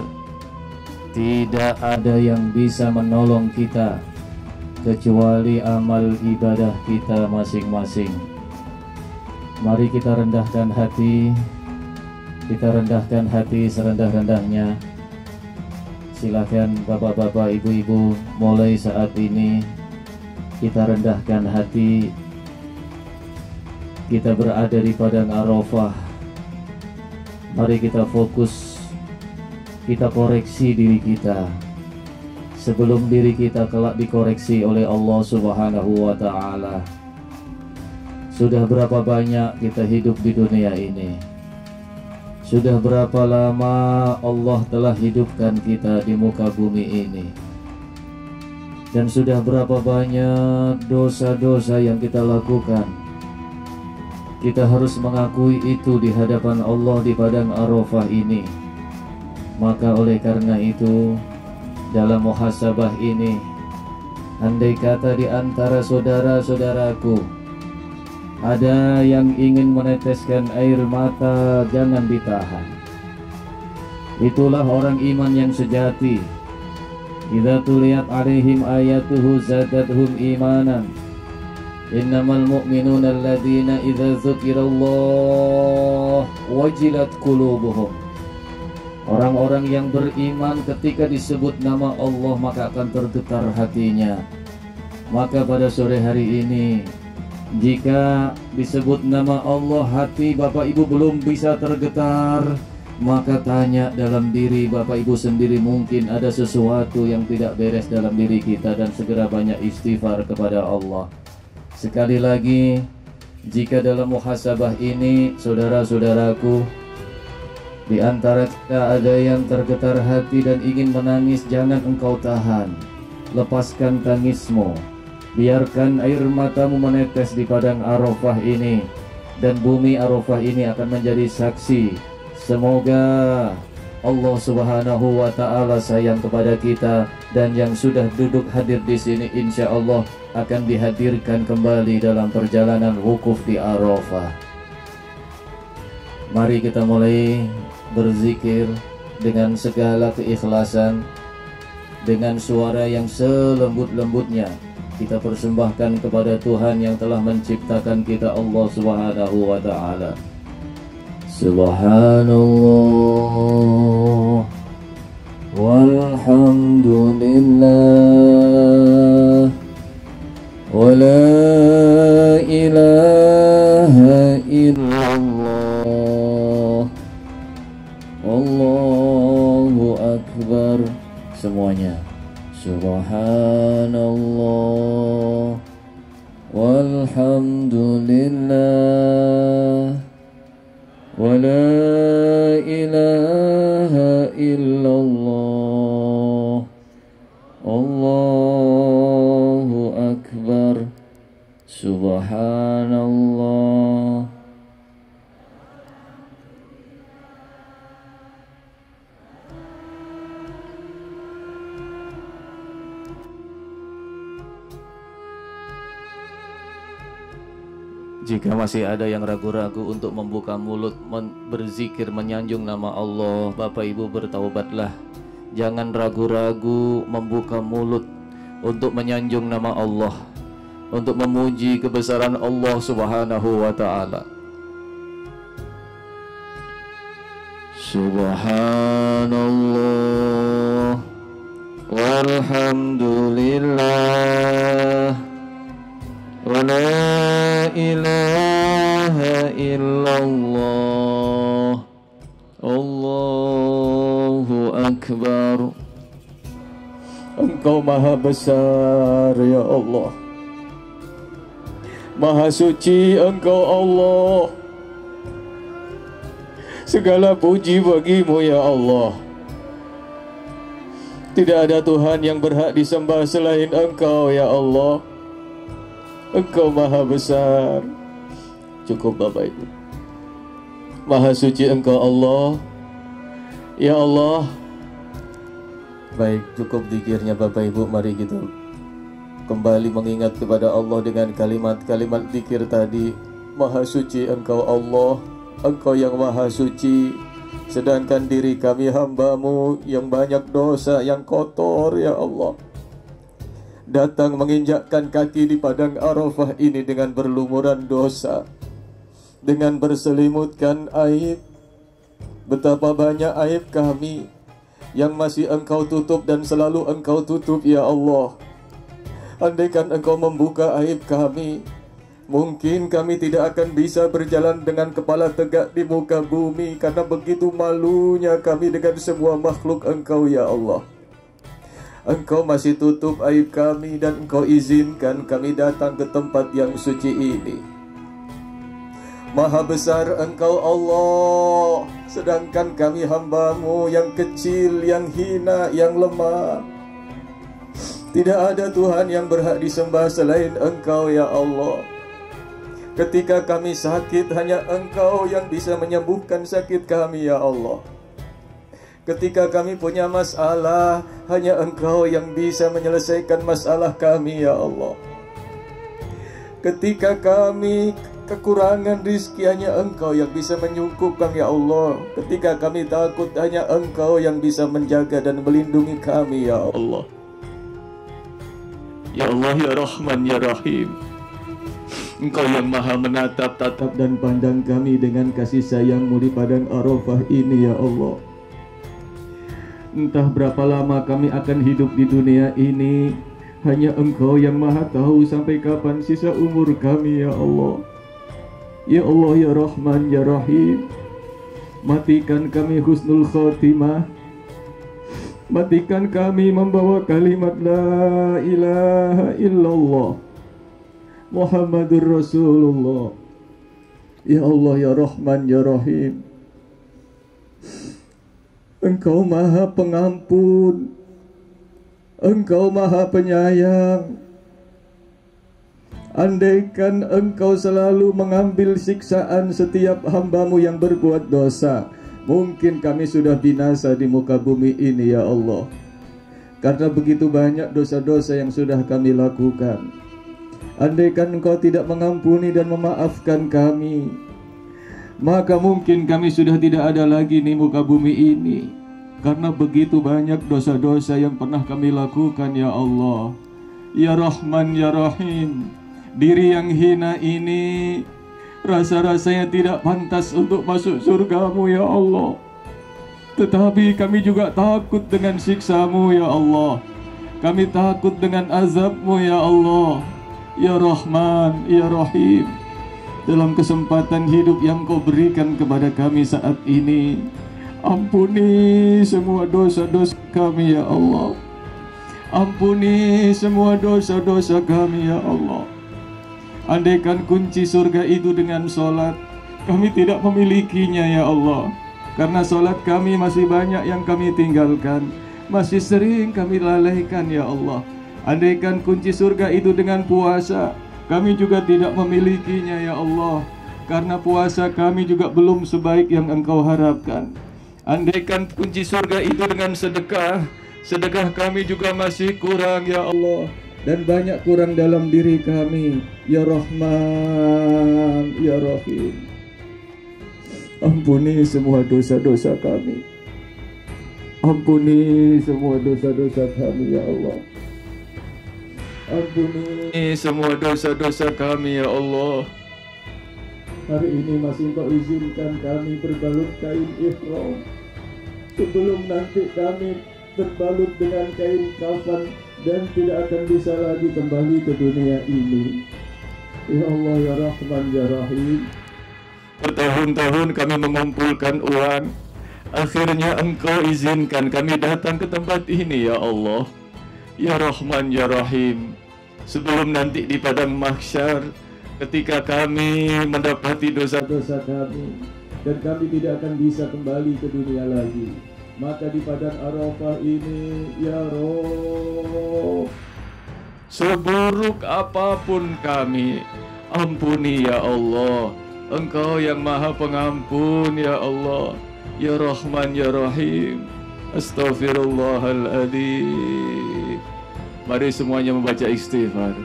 tidak ada yang bisa menolong kita kecuali amal ibadah kita masing-masing. Mari kita rendahkan hati, serendah-rendahnya. Silakan bapak-bapak, ibu-ibu, mulai saat ini kita rendahkan hati. Kita berada di padang Arafah. Mari kita fokus, kita koreksi diri kita sebelum diri kita kelak dikoreksi oleh Allah Subhanahu wa ta'ala. Sudah berapa banyak kita hidup di dunia ini? Sudah berapa lama Allah telah hidupkan kita di muka bumi ini? Dan sudah berapa banyak dosa-dosa yang kita lakukan? Kita harus mengakui itu di hadapan Allah di padang Arafah ini. Maka oleh karena itu, dalam muhasabah ini, andai kata di antara saudara-saudaraku ada yang ingin meneteskan air mata, jangan ditahan. Itulah orang iman yang sejati. Idza tuliyat alaihim ayatuhu zadatuhum imanan. Innamal mu'minuna alladzina idza dzukirallah wajilat qulubuhum. Orang-orang yang beriman ketika disebut nama Allah maka akan tergetar hatinya. Maka pada sore hari ini, jika disebut nama Allah hati Bapak Ibu belum bisa tergetar, maka tanya dalam diri Bapak Ibu sendiri, mungkin ada sesuatu yang tidak beres dalam diri kita, dan segera banyak istighfar kepada Allah. Sekali lagi, jika dalam muhasabah ini saudara-saudaraku, di antara kita ada yang tergetar hati dan ingin menangis, jangan engkau tahan. Lepaskan tangismu. Biarkan air matamu menetes di padang Arafah ini, dan bumi Arafah ini akan menjadi saksi. Semoga Allah Subhanahu wa Ta'ala sayang kepada kita, dan yang sudah duduk hadir di sini insya Allah akan dihadirkan kembali dalam perjalanan wukuf di Arafah. Mari kita mulai berzikir dengan segala keikhlasan, dengan suara yang selembut-lembutnya. Kita persembahkan kepada Tuhan yang telah menciptakan kita, Allah Subhanahu wa Ta'ala. Subhanallah walhamdulillah wa la ilaha illallah, Allahu akbar. Semuanya Subhanallah walhamdulillah wa la ilaha illallah, Allahu akbar. Subhanallah. Jika masih ada yang ragu-ragu untuk membuka mulut berzikir menyanjung nama Allah, Bapak Ibu bertaubatlah. Jangan ragu-ragu membuka mulut untuk menyanjung nama Allah, untuk memuji kebesaran Allah Subhanahu wa Ta'ala. Subhanallah walhamdulillah wa la ilaha illallah, Allahu akbar. Engkau maha besar ya Allah, maha suci Engkau Allah. Segala puji bagimu ya Allah. Tidak ada Tuhan yang berhak disembah selain Engkau ya Allah. Engkau maha besar. Cukup Bapak Ibu. Maha suci Engkau Allah. Ya Allah. Baik, cukup zikirnya Bapak Ibu. Mari kita kembali mengingat kepada Allah dengan kalimat-kalimat zikir tadi. Maha suci Engkau Allah, Engkau yang maha suci. Sedangkan diri kami hamba-Mu yang banyak dosa, yang kotor ya Allah, datang menginjakkan kaki di padang Arafah ini dengan berlumuran dosa, dengan berselimutkan aib. Betapa banyak aib kami yang masih Engkau tutup dan selalu Engkau tutup ya Allah. Andaikan Engkau membuka aib kami, mungkin kami tidak akan bisa berjalan dengan kepala tegak di muka bumi, karena begitu malunya kami dengan semua makhluk Engkau ya Allah. Engkau masih tutup aib kami dan Engkau izinkan kami datang ke tempat yang suci ini. Maha besar Engkau Allah, sedangkan kami hamba-Mu yang kecil, yang hina, yang lemah. Tidak ada Tuhan yang berhak disembah selain Engkau ya Allah. Ketika kami sakit, hanya Engkau yang bisa menyembuhkan sakit kami ya Allah. Ketika kami punya masalah, hanya Engkau yang bisa menyelesaikan masalah kami ya Allah. Ketika kami kekurangan rezeki, hanya Engkau yang bisa menyukupkan ya Allah. Ketika kami takut, hanya Engkau yang bisa menjaga dan melindungi kami ya Allah. Ya Allah ya Rahman ya Rahim, Engkau yang maha menatap-tatap dan pandang kami dengan kasih sayang-Mu di padang Arafah ini ya Allah. Entah berapa lama kami akan hidup di dunia ini, hanya Engkau yang maha tahu sampai kapan sisa umur kami ya Allah. Ya Allah ya Rahman ya Rahim, matikan kami husnul khotimah, matikan kami membawa kalimat la ilaha illallah Muhammadur Rasulullah. Ya Allah ya Rahman ya Rahim, Engkau maha pengampun, Engkau maha penyayang. Andaikan Engkau selalu mengambil siksaan setiap hamba-Mu yang berbuat dosa, Mungkin kami sudah binasa di muka bumi ini ya Allah, karena begitu banyak dosa-dosa yang sudah kami lakukan. Andaikan Engkau tidak mengampuni dan memaafkan kami, maka mungkin kami sudah tidak ada lagi di muka bumi ini, karena begitu banyak dosa-dosa yang pernah kami lakukan ya Allah. Ya Rahman ya Rahim, diri yang hina ini rasa-rasanya tidak pantas untuk masuk surgamu ya Allah. Tetapi kami juga takut dengan siksamu ya Allah. Kami takut dengan azabmu ya Allah. Ya Rahman, ya Rahim, dalam kesempatan hidup yang Kau berikan kepada kami saat ini, ampuni semua dosa-dosa kami ya Allah. Ampuni semua dosa-dosa kami ya Allah. Andaikan kunci surga itu dengan solat, kami tidak memilikinya ya Allah, karena solat kami masih banyak yang kami tinggalkan, masih sering kami lalaikan ya Allah. Andaikan kunci surga itu dengan puasa, kami juga tidak memilikinya ya Allah, karena puasa kami juga belum sebaik yang Engkau harapkan. Andaikan kunci surga itu dengan sedekah, sedekah kami juga masih kurang ya Allah, dan banyak kurang dalam diri kami. Ya Rahman, ya Rahim, ampuni semua dosa-dosa kami. Ampuni semua dosa-dosa kami ya Allah. Ampuni semua dosa-dosa kami ya Allah. Hari ini masih Engkau izinkan kami berbalut kain ihram, sebelum nanti kami terbalut dengan kain kafan dan tidak akan bisa lagi kembali ke dunia ini. Ya Allah ya Rahman ya Rahim, bertahun-tahun kami mengumpulkan uang, akhirnya Engkau izinkan kami datang ke tempat ini ya Allah. Ya Rahman ya Rahim, sebelum nanti di padang mahsyar, ketika kami mendapati dosa-dosa kami dan kami tidak akan bisa kembali ke dunia lagi, maka di padang Arafah ini ya Roh, seburuk apapun kami, ampuni ya Allah. Engkau yang maha pengampun ya Allah. Ya Rahman ya Rahim, astaghfirullahaladzim. Mari semuanya membaca istighfar.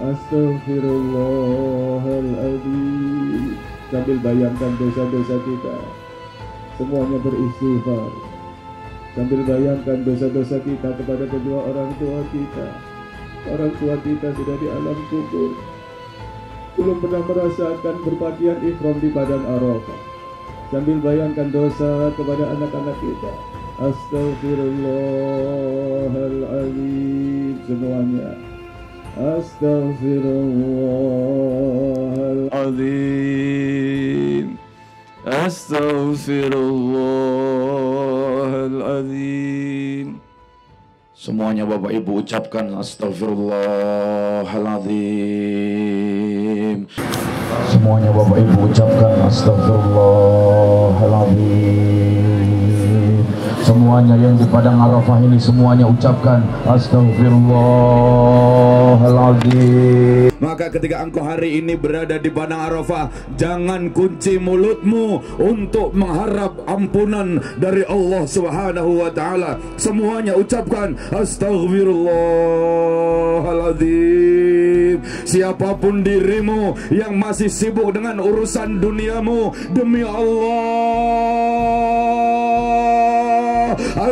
Astaghfirullahaladzim. Sambil bayangkan dosa-dosa kita, semuanya beristighfar. Sambil bayangkan dosa-dosa kita kepada kedua orang tua kita. Orang tua kita sudah di alam kubur, belum pernah merasakan berpakaian ihram di padang Arafah. Sambil bayangkan dosa kepada anak-anak kita. Astaghfirullahaladzim semuanya. Astaghfirullahaladzim. Astaghfirullahaladzim. Semuanya Bapak Ibu ucapkan astaghfirullahaladzim. Semuanya Bapak Ibu ucapkan astaghfirullahaladzim. Semuanya yang di padang Arafah ini semuanya ucapkan astaghfirullahaladzim. Maka ketika engkau hari ini berada di padang Arafah, jangan kunci mulutmu untuk mengharap ampunan dari Allah Subhanahu wa taala. Semuanya ucapkan astaghfirullahaladzim. Siapapun dirimu yang masih sibuk dengan urusan duniamu, demi Allah,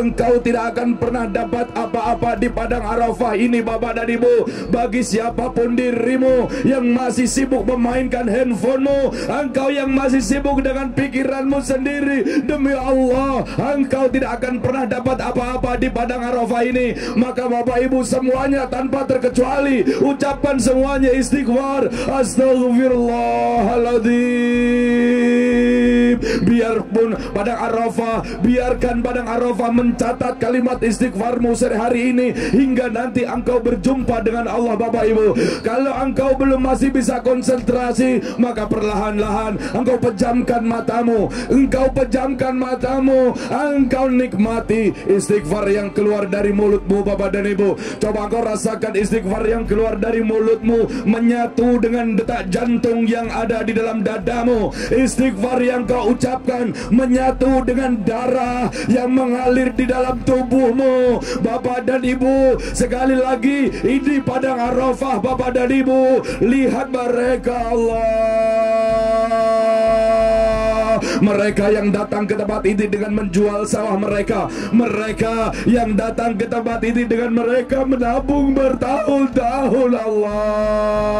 engkau tidak akan pernah dapat apa-apa di padang Arafah ini Bapak dan Ibu. Bagi siapapun dirimu yang masih sibuk memainkan handphonemu, engkau yang masih sibuk dengan pikiranmu sendiri, demi Allah, engkau tidak akan pernah dapat apa-apa di padang Arafah ini. Maka Bapak Ibu semuanya tanpa terkecuali ucapkan semuanya istighfar, astaghfirullahaladzim. Biarpun padang Arafah biarkan Padang Arafah mencatat kalimat istighfarmu sehari ini hingga nanti engkau berjumpa dengan Allah. Bapak Ibu, kalau engkau belum masih bisa konsentrasi, maka perlahan-lahan engkau pejamkan matamu, engkau nikmati istighfar yang keluar dari mulutmu. Bapak dan Ibu, coba engkau rasakan istighfar yang keluar dari mulutmu menyatu dengan detak jantung yang ada di dalam dadamu. Istighfar yang kau ucapkan menyatu dengan darah yang mengalir di dalam tubuhmu. Bapak dan Ibu, sekali lagi ini Padang Arafah. Bapak dan Ibu, lihat mereka, Allah, mereka yang datang ke tempat ini dengan menjual sawah mereka, mereka yang datang ke tempat ini dengan mereka menabung bertahun-tahun, Allah,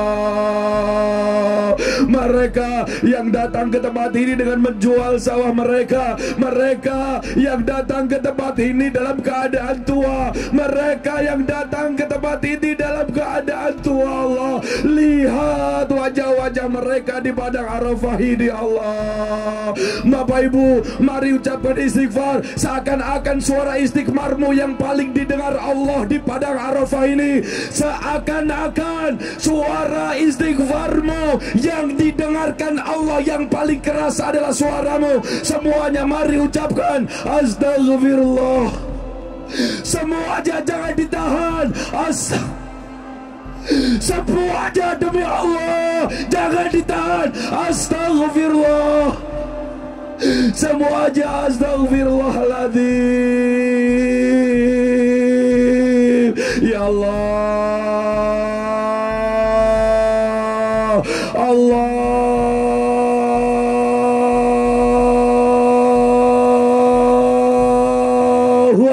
mereka yang datang ke tempat ini dengan menjual sawah mereka, mereka yang datang ke tempat ini dalam keadaan tua, mereka yang datang ke tempat ini dalam keadaan tua, Allah, lihat wajah-wajah mereka di Padang Arafah ini, Allah. Bapak Ibu, mari ucapkan istighfar seakan-akan suara istighfarmu yang paling didengar Allah di Padang Arafah ini, seakan-akan suara istighfarmu yang didengarkan Allah yang paling keras adalah suaramu. Semuanya mari ucapkan astagfirullah. Semuanya jangan ditahan. Semuanya demi Allah jangan ditahan. Astagfirullah. Semuanya astagfirullahaladzim. Ya Allah, Allahu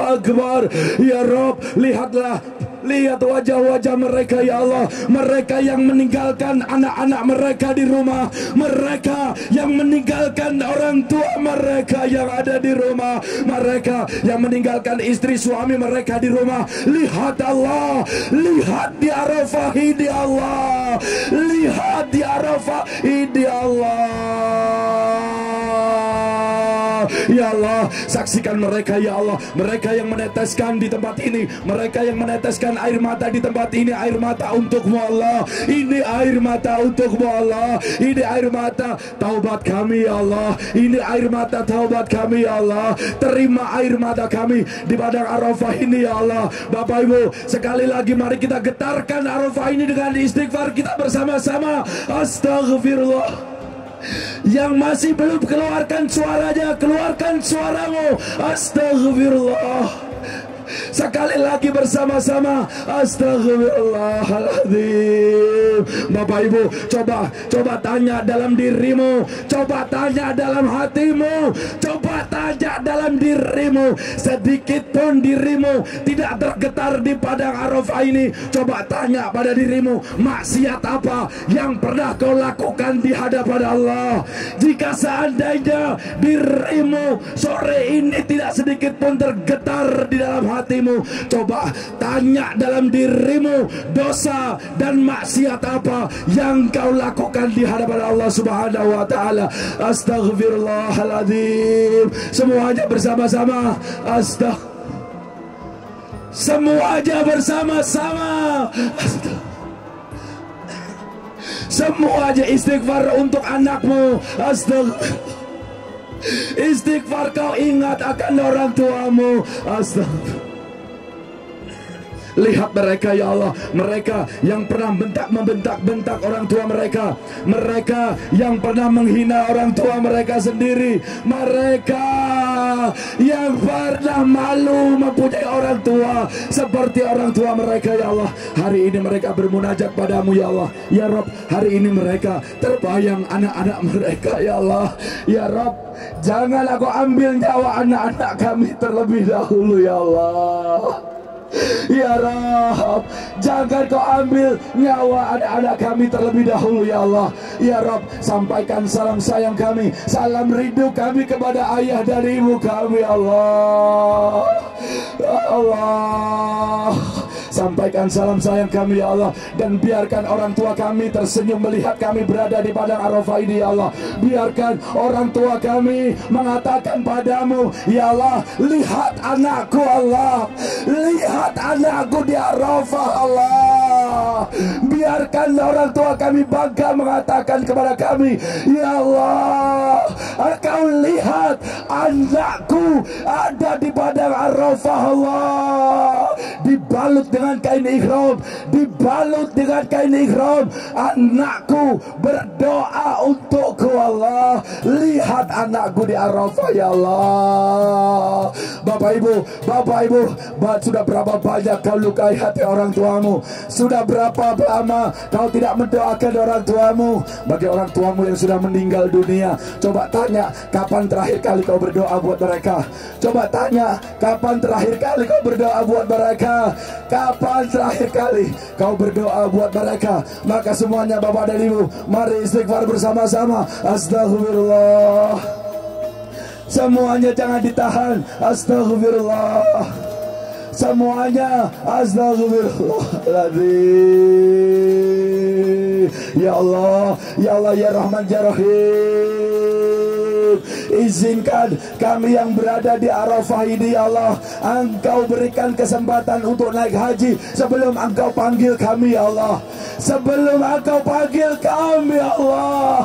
Akbar. Ya Rabb, lihatlah, lihat wajah-wajah mereka, ya Allah. Mereka yang meninggalkan anak-anak mereka di rumah, mereka yang meninggalkan orang tua mereka yang ada di rumah, mereka yang meninggalkan istri suami mereka di rumah. Lihat Allah, lihat di Arafah ini, Allah, lihat di Arafah ini, Allah. Ya Allah, saksikan mereka, ya Allah, mereka yang meneteskan di tempat ini, mereka yang meneteskan air mata di tempat ini, air mata untukmu, Allah. Ini air mata untukmu, Allah. Ini air mata taubat kami, ya Allah. Ini air mata taubat kami, ya Allah. Terima air mata kami di Padang Arafah ini, ya Allah. Bapak Ibu, sekali lagi mari kita getarkan Arafah ini dengan istighfar kita bersama-sama. Astagfirullah. Yang masih belum keluarkan suaranya, keluarkan suaramu. Astagfirullah. Sekali lagi bersama-sama. Astagfirullahaladzim. Bapak Ibu, coba tanya dalam dirimu, coba tanya dalam hatimu, coba tanya dalam dirimu. Sedikit pun dirimu tidak tergetar di Padang Arafah ini. Coba tanya pada dirimu, maksiat apa yang pernah kau lakukan di hadapan Allah. Jika seandainya dirimu sore ini tidak sedikit pun tergetar di dalam hatimu, coba tanya dalam dirimu, dosa dan maksiat apa yang kau lakukan di hadapan Allah Subhanahu wa taala. Astagfirullahaladzim. Semuanya bersama-sama. Semuanya bersama-sama. Semuanya istighfar untuk anakmu. Astagfirullah. Istighfar kau ingat akan orang tuamu. Astagfirullah. Lihat mereka, ya Allah, mereka yang pernah membentak orang tua mereka, mereka yang pernah menghina orang tua mereka sendiri, mereka yang pernah malu mempunyai orang tua seperti orang tua mereka, ya Allah. Hari ini mereka bermunajat padamu, ya Allah. Ya Rabb, hari ini mereka terbayang anak-anak mereka, ya Allah. Ya Rabb, jangan aku ambil nyawa anak-anak kami terlebih dahulu, ya Allah. Ya Rabb, jangan kau ambil nyawa anak-anak kami terlebih dahulu, ya Allah. Ya Rabb, sampaikan salam sayang kami, salam rindu kami kepada ayah dan ibu kami, Allah. Allah, sampaikan sampaikan salam sayang kami ya Allah. Dan biarkan orang tua kami tersenyum melihat kami berada di padang Arafah ini ya Allah. Biarkan orang tua kami mengatakan padamu ya Allah, lihat anakku Allah, lihat anakku di Arafah Allah. Biarkan orang tua kami bangga mengatakan kepada kami, ya Allah, Engkau lihat anakku ada di padang Arafah Allah, dibalut dengan kain ihram, dibalut dengan kain ihram. Anakku berdoa untukku Allah, lihat anakku di Arafah ya Allah. Bapak Ibu, sudah berapa banyak kau lukai hati orang tuamu? Sudah berapa lama kau tidak mendoakan orang tuamu? Bagi orang tuamu yang sudah meninggal dunia, coba tanya kapan terakhir kali kau berdoa buat mereka. Coba tanya kapan terakhir kali kau berdoa buat mereka. Kapan terakhir kali kau berdoa buat mereka? Maka semuanya Bapak dan Ibu, mari istighfar bersama-sama. Astagfirullah. Semuanya jangan ditahan. Astagfirullah. Semuanya astagfirullahaladzim. Ya Allah, ya Allah, ya Rahman, ya Rahim, izinkan kami yang berada di Arafah ini ya Allah, Engkau berikan kesempatan untuk naik haji sebelum Engkau panggil kami ya Allah. Sebelum Engkau panggil kami ya Allah.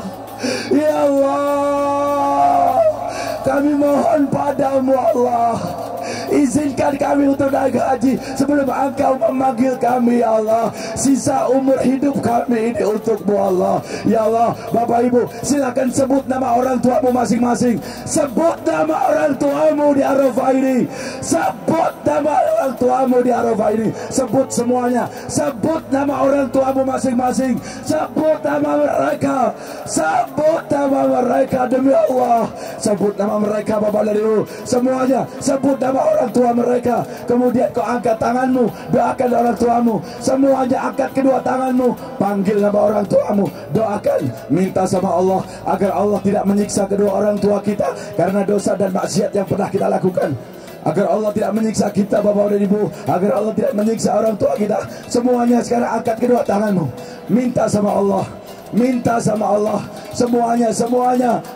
Ya Allah, kami mohon padamu Allah, izinkan kami untuk naik haji sebelum Engkau memanggil kami ya Allah. Sisa umur hidup kami ini untukmu Allah. Ya Allah, Bapak Ibu, silakan sebut nama orang tuamu masing-masing. Sebut nama orang tuamu di Arafah ini. Sebut nama orang tuamu di Arafah ini. Sebut semuanya. Sebut nama orang tuamu masing-masing. Sebut nama mereka. Sebut nama mereka demi Allah. Sebut nama mereka Bapak dan Ibu semuanya. Sebut nama orang tua mereka. Kemudian kau angkat tanganmu, doakan orang tuamu. Semuanya angkat kedua tanganmu, panggil nama orang tuamu, doakan, minta sama Allah agar Allah tidak menyiksa kedua orang tua kita karena dosa dan maksiat yang pernah kita lakukan. Agar Allah tidak menyiksa kita Bapak dan Ibu, agar Allah tidak menyiksa orang tua kita. Semuanya sekarang angkat kedua tanganmu, minta sama Allah. Minta sama Allah. Semuanya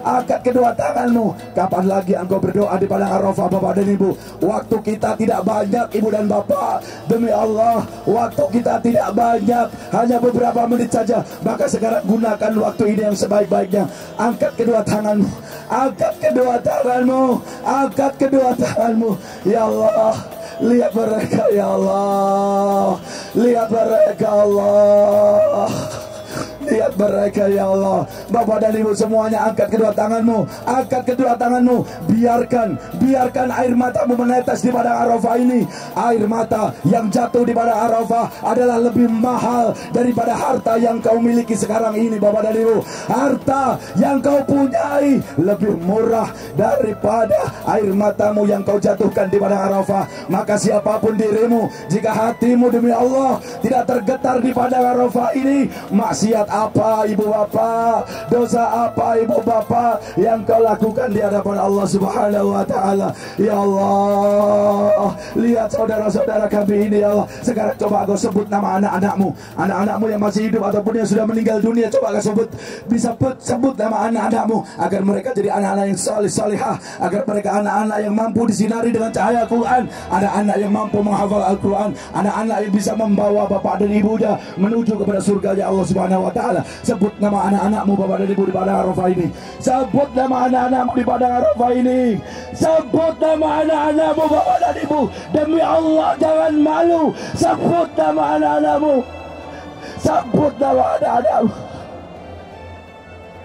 angkat kedua tanganmu. Kapan lagi engkau berdoa di padang Arafah Bapak dan Ibu? Waktu kita tidak banyak Ibu dan Bapak. Demi Allah, waktu kita tidak banyak, hanya beberapa menit saja. Maka sekarang gunakan waktu ini yang sebaik-baiknya. Angkat kedua tanganmu. Angkat kedua tanganmu. Angkat kedua tanganmu. Ya Allah, lihat mereka ya Allah. Lihat mereka Allah. Lihat mereka ya Allah. Bapak dan Ibu semuanya angkat kedua tanganmu. Angkat kedua tanganmu. Biarkan air matamu menetes di padang Arafah ini. Air mata yang jatuh di padang Arafah adalah lebih mahal daripada harta yang kau miliki sekarang ini Bapak dan Ibu. Harta yang kau punyai lebih murah daripada air matamu yang kau jatuhkan di padang Arafah. Maka siapapun dirimu, jika hatimu demi Allah tidak tergetar di padang Arafah ini, maksiat apa ibu bapak, dosa apa ibu bapak yang kau lakukan di hadapan Allah Subhanahu wa taala. Ya Allah, lihat saudara-saudara kami ini ya Allah. Sekarang coba kau sebut nama anak-anakmu, anak-anakmu yang masih hidup ataupun yang sudah meninggal dunia. Coba kau sebut, bisa sebut nama anak-anakmu agar mereka jadi anak-anak yang saleh-salehah, agar mereka anak-anak yang mampu disinari dengan cahaya Al-Quran, anak-anak yang mampu menghafal Al-Quran, anak-anak yang bisa membawa bapak dan ibunya menuju kepada surga ya Allah Subhanahu wa taala. Sebut nama anak-anakmu Bapak dan Ibu di padang Arafah ini. Sebut nama anak-anakmu di padang Arafah ini. Sebut nama anak-anakmu Bapak dan Ibu. Demi Allah jangan malu. Sebut nama anak-anakmu. Sebut nama anak-anakmu.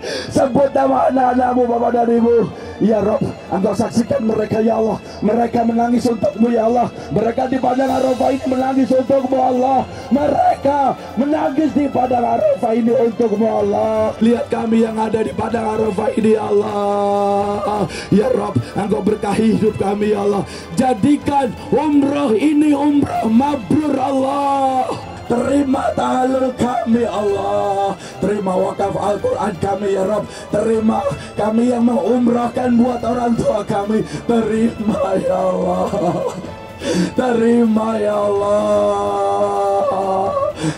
Sebut nama anak-anakmu Bapak dan Ibu. Ya Rabb, Engkau saksikan mereka ya Allah. Mereka menangis untukmu ya Allah. Mereka di padang Arafah ini menangis untukmu Allah. Mereka menangis di padang Arafah ini untukmu Allah. Lihat kami yang ada di padang Arafah ini ya Allah. Ya Rabb, Engkau berkahi hidup kami ya Allah. Jadikan umrah ini umrah mabrur Allah. Terima tahalul kami Allah. Terima wakaf Al-Quran kami ya Rabb. Terima kami yang mengumrahkan buat orang tua kami. Terima ya Allah. Terima ya Allah.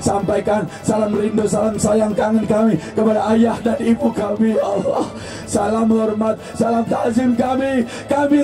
Sampaikan salam rindu, salam sayang, kangen kami kepada ayah dan ibu kami ya Allah. Salam hormat, salam takzim kami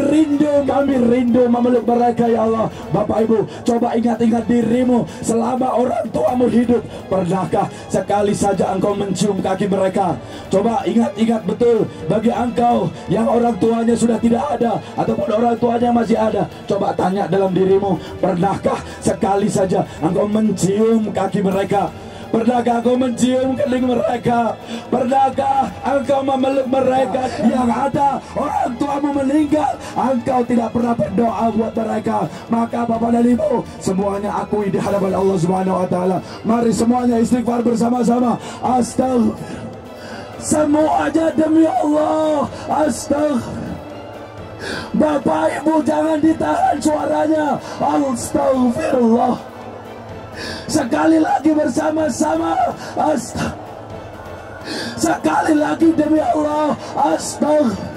rindu memeluk mereka ya Allah. Bapak Ibu, coba ingat-ingat dirimu selama orang tuamu hidup. Pernahkah sekali saja engkau mencium kaki mereka? Coba ingat-ingat betul. Bagi engkau yang orang tuanya sudah tidak ada ataupun orang tuanya masih ada, coba tanya dalam dirimu, pernahkah sekali saja engkau mencium kaki mereka? Pernahkah engkau mencium kening mereka? Pernahkah engkau memeluk mereka? Yang ada orang tuamu meninggal, engkau tidak pernah berdoa buat mereka. Maka Bapak dan Ibu, semuanya akui di hadapan Allah Subhanahu wa taala. Mari semuanya istighfar bersama-sama. Astagfirullah. Semuanya demi Allah. Astagfirullah. Bapak Ibu jangan ditahan suaranya. Astagfirullah. Sekali lagi bersama-sama. Sekali lagi demi Allah. Astagfirullah.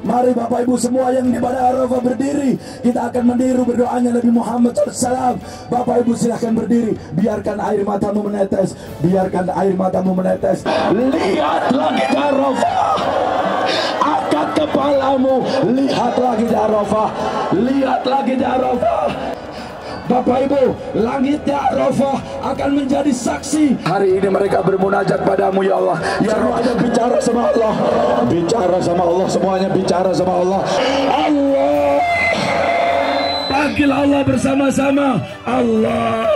Mari Bapak Ibu semua yang di pada Arafah berdiri. Kita akan meniru berdoanya Nabi Muhammad SAW. Bapak Ibu silahkan berdiri. Biarkan air matamu menetes. Biarkan air matamu menetes. Lihat lagi di Arafah. Angkat kepalamu. Lihat lagi di Arafah. Lihat lagi di Arafah. Bapak Ibu, langitnya Arafah akan menjadi saksi. Hari ini mereka bermunajat padamu ya Allah. Ya Rohnya bicara sama Allah. Bicara sama Allah, semuanya bicara sama Allah. Allah. Panggil Allah bersama-sama. Allah.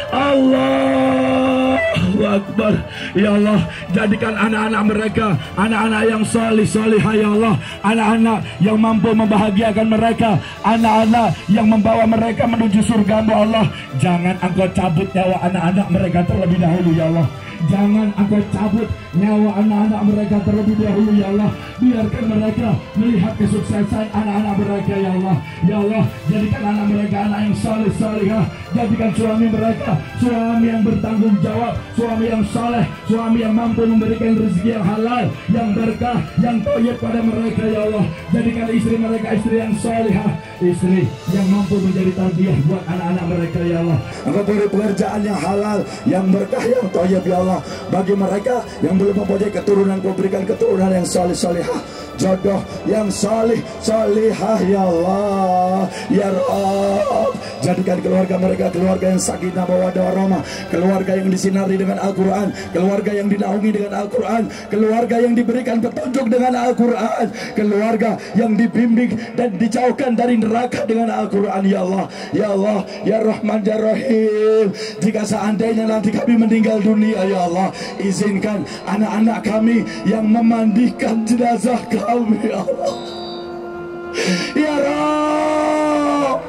Allahu Akbar. Ya Allah, jadikan anak-anak mereka anak-anak yang solih-solihah ya Allah. Anak-anak yang mampu membahagiakan mereka. Anak-anak yang membawa mereka menuju surga-Mu Allah. Jangan Engkau cabut nyawa anak-anak mereka terlebih dahulu ya Allah. Jangan Engkau cabut nyawa anak-anak mereka terlebih dahulu ya Allah. Biarkan mereka melihat kesuksesan anak-anak mereka ya Allah. Ya Allah, jadikan anak mereka anak yang solih-solihah. Jadikan suami mereka suami yang bertanggung jawab, suami yang soleh, suami yang mampu memberikan rezeki yang halal, yang berkah, yang thayyib pada mereka ya Allah. Jadikan istri mereka istri yang solihah, istri yang mampu menjadi tarbiyah buat anak-anak mereka ya Allah. Engkau beri pekerjaan yang halal, yang berkah, yang thayyib ya Allah. Bagi mereka yang belum mempunyai keturunan, Kau berikan keturunan yang solih-solihah, jodoh yang solih-solihah ya Allah. Ya Rabb, jadikan keluarga mereka keluarga yang sakinah mawaddah warahmah, keluarga yang disinari dengan Al-Quran, keluarga yang dinaungi dengan Al-Quran, keluarga yang diberikan petunjuk dengan Al-Quran, keluarga yang dibimbing dan dijauhkan dari neraka dengan Al-Quran ya Allah. Ya Allah, ya Rahman ya Rahim, jika seandainya nanti kami meninggal dunia ya Allah, izinkan anak-anak kami yang memandikan jenazah kami ya Allah. Ya Rabb,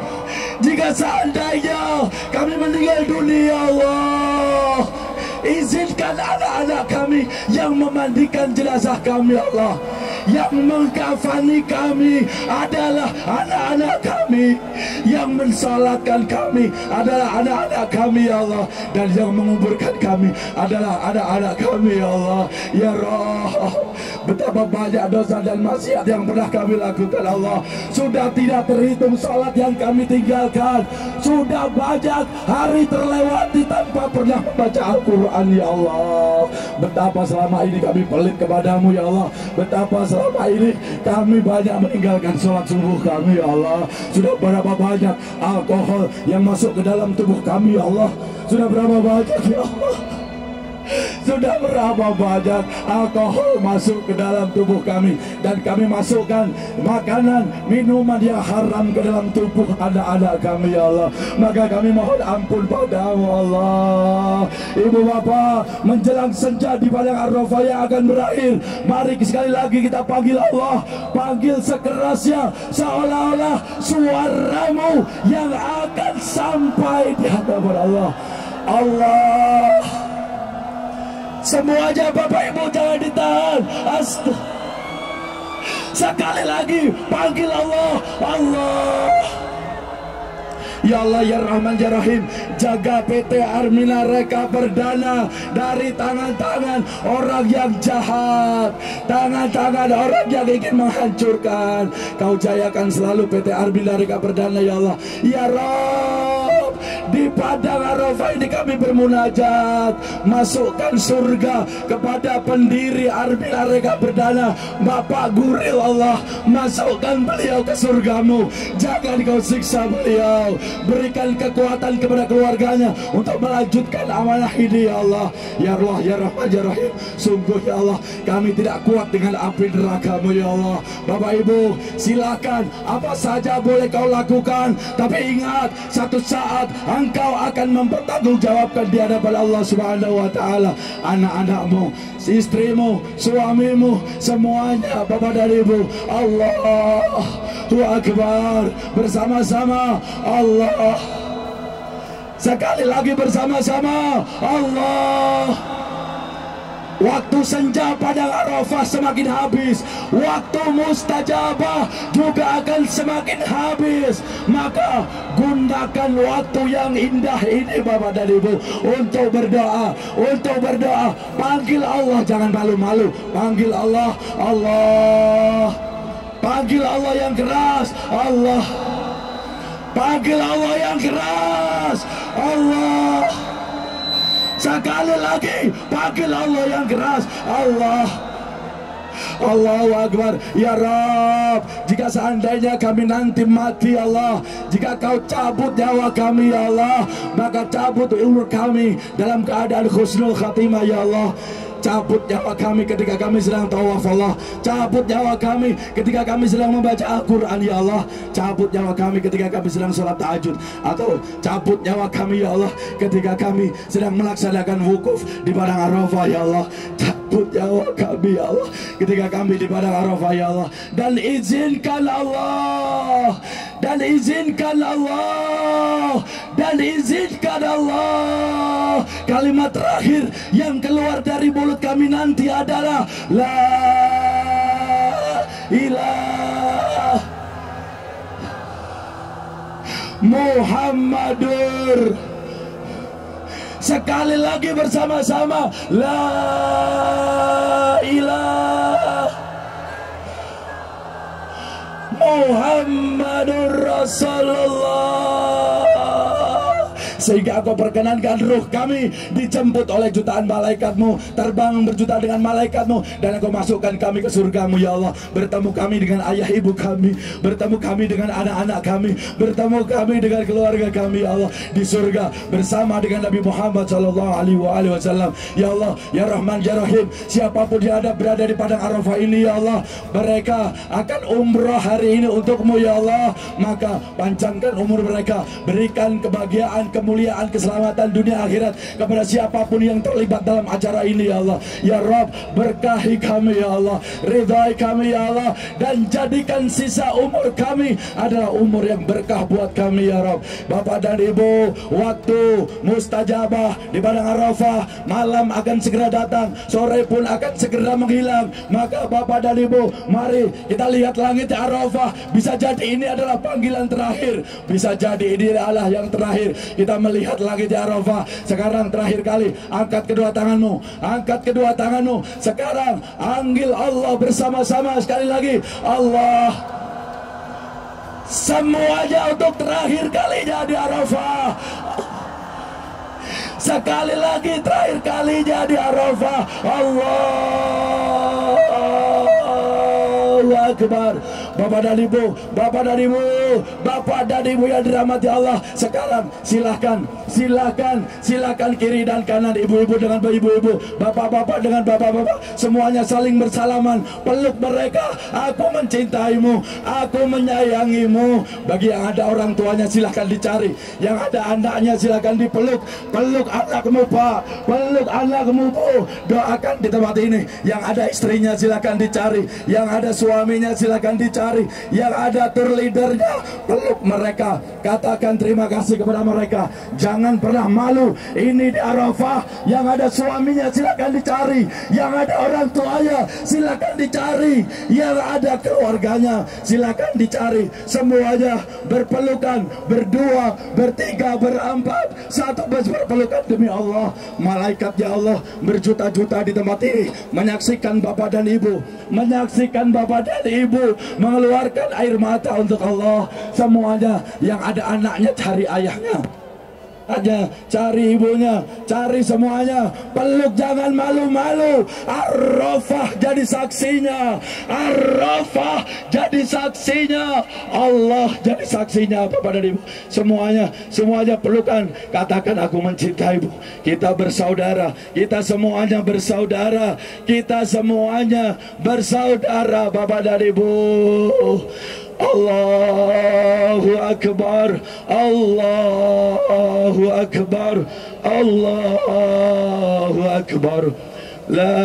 jika seandainya kami meninggal dunia Allah, izinkan anak-anak kami yang memandikan jenazah kami ya Allah. Yang mengkafani kami adalah anak-anak kami, yang mensalatkan kami adalah anak-anak kami ya Allah, dan yang menguburkan kami adalah anak-anak kami ya Allah. Ya Rabb, betapa banyak dosa dan maksiat yang pernah kami lakukan Allah. Sudah tidak terhitung salat yang kami tinggalkan. Sudah banyak hari terlewati tanpa pernah membaca Al-Quran ya Allah. Betapa selama ini kami pelit kepadamu ya Allah. Betapa selama ini kami banyak meninggalkan sholat subuh kami ya Allah. Sudah berapa banyak alkohol yang masuk ke dalam tubuh kami ya Allah. Sudah berapa banyak ya Allah. Sudah berapa banyak alkohol masuk ke dalam tubuh kami, dan kami masukkan makanan, minuman yang haram ke dalam tubuh anak-anak kami ya Allah. Maka kami mohon ampun padamu Allah. Ibu bapak, menjelang senja di padang Arafah yang akan berakhir, mari sekali lagi kita panggil Allah. Panggil sekerasnya, seolah-olah suaramu yang akan sampai di hadapan Allah. Allah, semuanya Bapak Ibu jangan ditahan. Sekali lagi panggil Allah. Allah. Ya Allah ya Rahman ya Rahim, jaga PT Armina Reka Perdana dari tangan-tangan orang yang jahat, tangan-tangan orang yang ingin menghancurkan. Kau jayakan selalu PT Armina Reka Perdana ya Allah. Ya Rabb, di padang Arafah ini kami bermunajat, masukkan surga kepada pendiri Armina Reka Perdana, Bapak Guril Allah. Masukkan beliau ke surgamu, jangan kau siksa beliau, berikan kekuatan kepada keluarganya untuk melanjutkan amanah ini ya Allah. Ya Allah ya Rahman ya Rahim, sungguh ya Allah kami tidak kuat dengan api neraka-Mu ya Allah. Bapak Ibu silakan apa saja boleh kau lakukan, tapi ingat satu saat engkau akan mempertanggungjawabkan di hadapan Allah Subhanahu wa taala. Anak-anakmu, istrimu, suamimu, semuanya Bapak dan Ibu. Allahu Akbar, bersama-sama Allah. Sekali lagi bersama-sama Allah. Waktu senja padang Arafah semakin habis, waktu mustajabah juga akan semakin habis. Maka gunakan waktu yang indah ini Bapak dan Ibu untuk berdoa, untuk berdoa. Panggil Allah, jangan malu-malu. Panggil Allah, Allah. Panggil Allah yang keras, Allah. Panggil Allah yang keras, Allah. Sekali lagi panggil Allah yang keras, Allah. Allahu Akbar. Ya Rabb, jika seandainya kami nanti mati Allah, jika kau cabut nyawa kami ya Allah, maka cabut umur kami dalam keadaan husnul khatimah ya Allah. Cabut nyawa kami ketika kami sedang tawaf Allah. Cabut nyawa kami ketika kami sedang membaca Al-Quran ya Allah. Cabut nyawa kami ketika kami sedang sholat tahajud. Atau cabut nyawa kami ya Allah ketika kami sedang melaksanakan wukuf di padang Arafah ya Allah. Cabut nyawa kami ya Allah ketika kami di padang Arafah ya Allah. Dan izinkan Allah, dan izinkan Allah, dan izinkan Allah, kalimat terakhir yang keluar dari mulut kami nanti adalah la ilaha Muhammadur. Sekali lagi bersama-sama la ilaha Muhammadur Rasulullah. Sehingga Engkau perkenankan ruh kami dijemput oleh jutaan malaikat-Mu, terbang berjuta dengan malaikat-Mu, dan Engkau masukkan kami ke surga-Mu ya Allah. Bertemu kami dengan ayah ibu kami, bertemu kami dengan anak-anak kami, bertemu kami dengan keluarga kami ya Allah di surga bersama dengan Nabi Muhammad SAW. Ya Allah ya Rahman ya Rahim, siapapun yang berada di padang Arafah ini ya Allah, mereka akan umrah hari ini untuk-Mu ya Allah. Maka panjangkan umur mereka, berikan kebahagiaan, kemuliaan, keselamatan dunia akhirat kepada siapapun yang terlibat dalam acara ini ya Allah. Ya Rabb, berkahi kami ya Allah, ridhai kami ya Allah, dan jadikan sisa umur kami adalah umur yang berkah buat kami ya Rabb. Bapak dan Ibu, waktu mustajabah di padang Arafah malam akan segera datang, sore pun akan segera menghilang. Maka Bapak dan Ibu, mari kita lihat langit Arafah. Bisa jadi ini adalah panggilan terakhir, bisa jadi ini adalah yang terakhir kita melihat langit Arafah. Sekarang terakhir kali, angkat kedua tanganmu, angkat kedua tanganmu. Sekarang panggil Allah bersama-sama sekali lagi, Allah. Semuanya untuk terakhir kalinya di Arafah. Sekali lagi terakhir kalinya di Arafah. Allahu Akbar. Bapak dan Ibu, Bapak dan Ibu, Bapak dan Ibu yang dirahmati Allah, sekarang silakan, silakan, silakan kiri dan kanan, ibu-ibu dengan ibu-ibu, bapak-bapak dengan bapak-bapak, semuanya saling bersalaman, peluk mereka. Aku mencintaimu, aku menyayangimu. Bagi yang ada orang tuanya silakan dicari, yang ada anaknya silakan dipeluk. Peluk anakmu Pak, peluk anakmu Bu. Doakan di tempat ini. Yang ada istrinya silakan dicari, yang ada suaminya silakan dicari. dicari. Yang ada tour leadernya, peluk mereka, katakan terima kasih kepada mereka. Jangan pernah malu. Ini di Arafah, yang ada suaminya silakan dicari, yang ada orang tuanya silakan dicari, yang ada keluarganya silakan dicari. Semuanya berpelukan, berdua, bertiga, berempat, satu berpelukan demi Allah. Malaikatnya Allah berjuta-juta di tempat ini menyaksikan bapak dan ibu, menyaksikan bapak dan ibu mengeluarkan air mata untuk Allah. Semuanya yang ada anaknya cari ayahnya aja, cari ibunya, cari semuanya, peluk, jangan malu-malu. Arafah jadi saksinya, Arafah jadi saksinya, Allah jadi saksinya. Bapak dan ibu semuanya pelukan, katakan aku mencintai ibu. Kita bersaudara, kita semuanya bersaudara, kita semuanya bersaudara. Bapak dan ibu, Allahu Akbar, Allahu Akbar, Allahu Akbar. La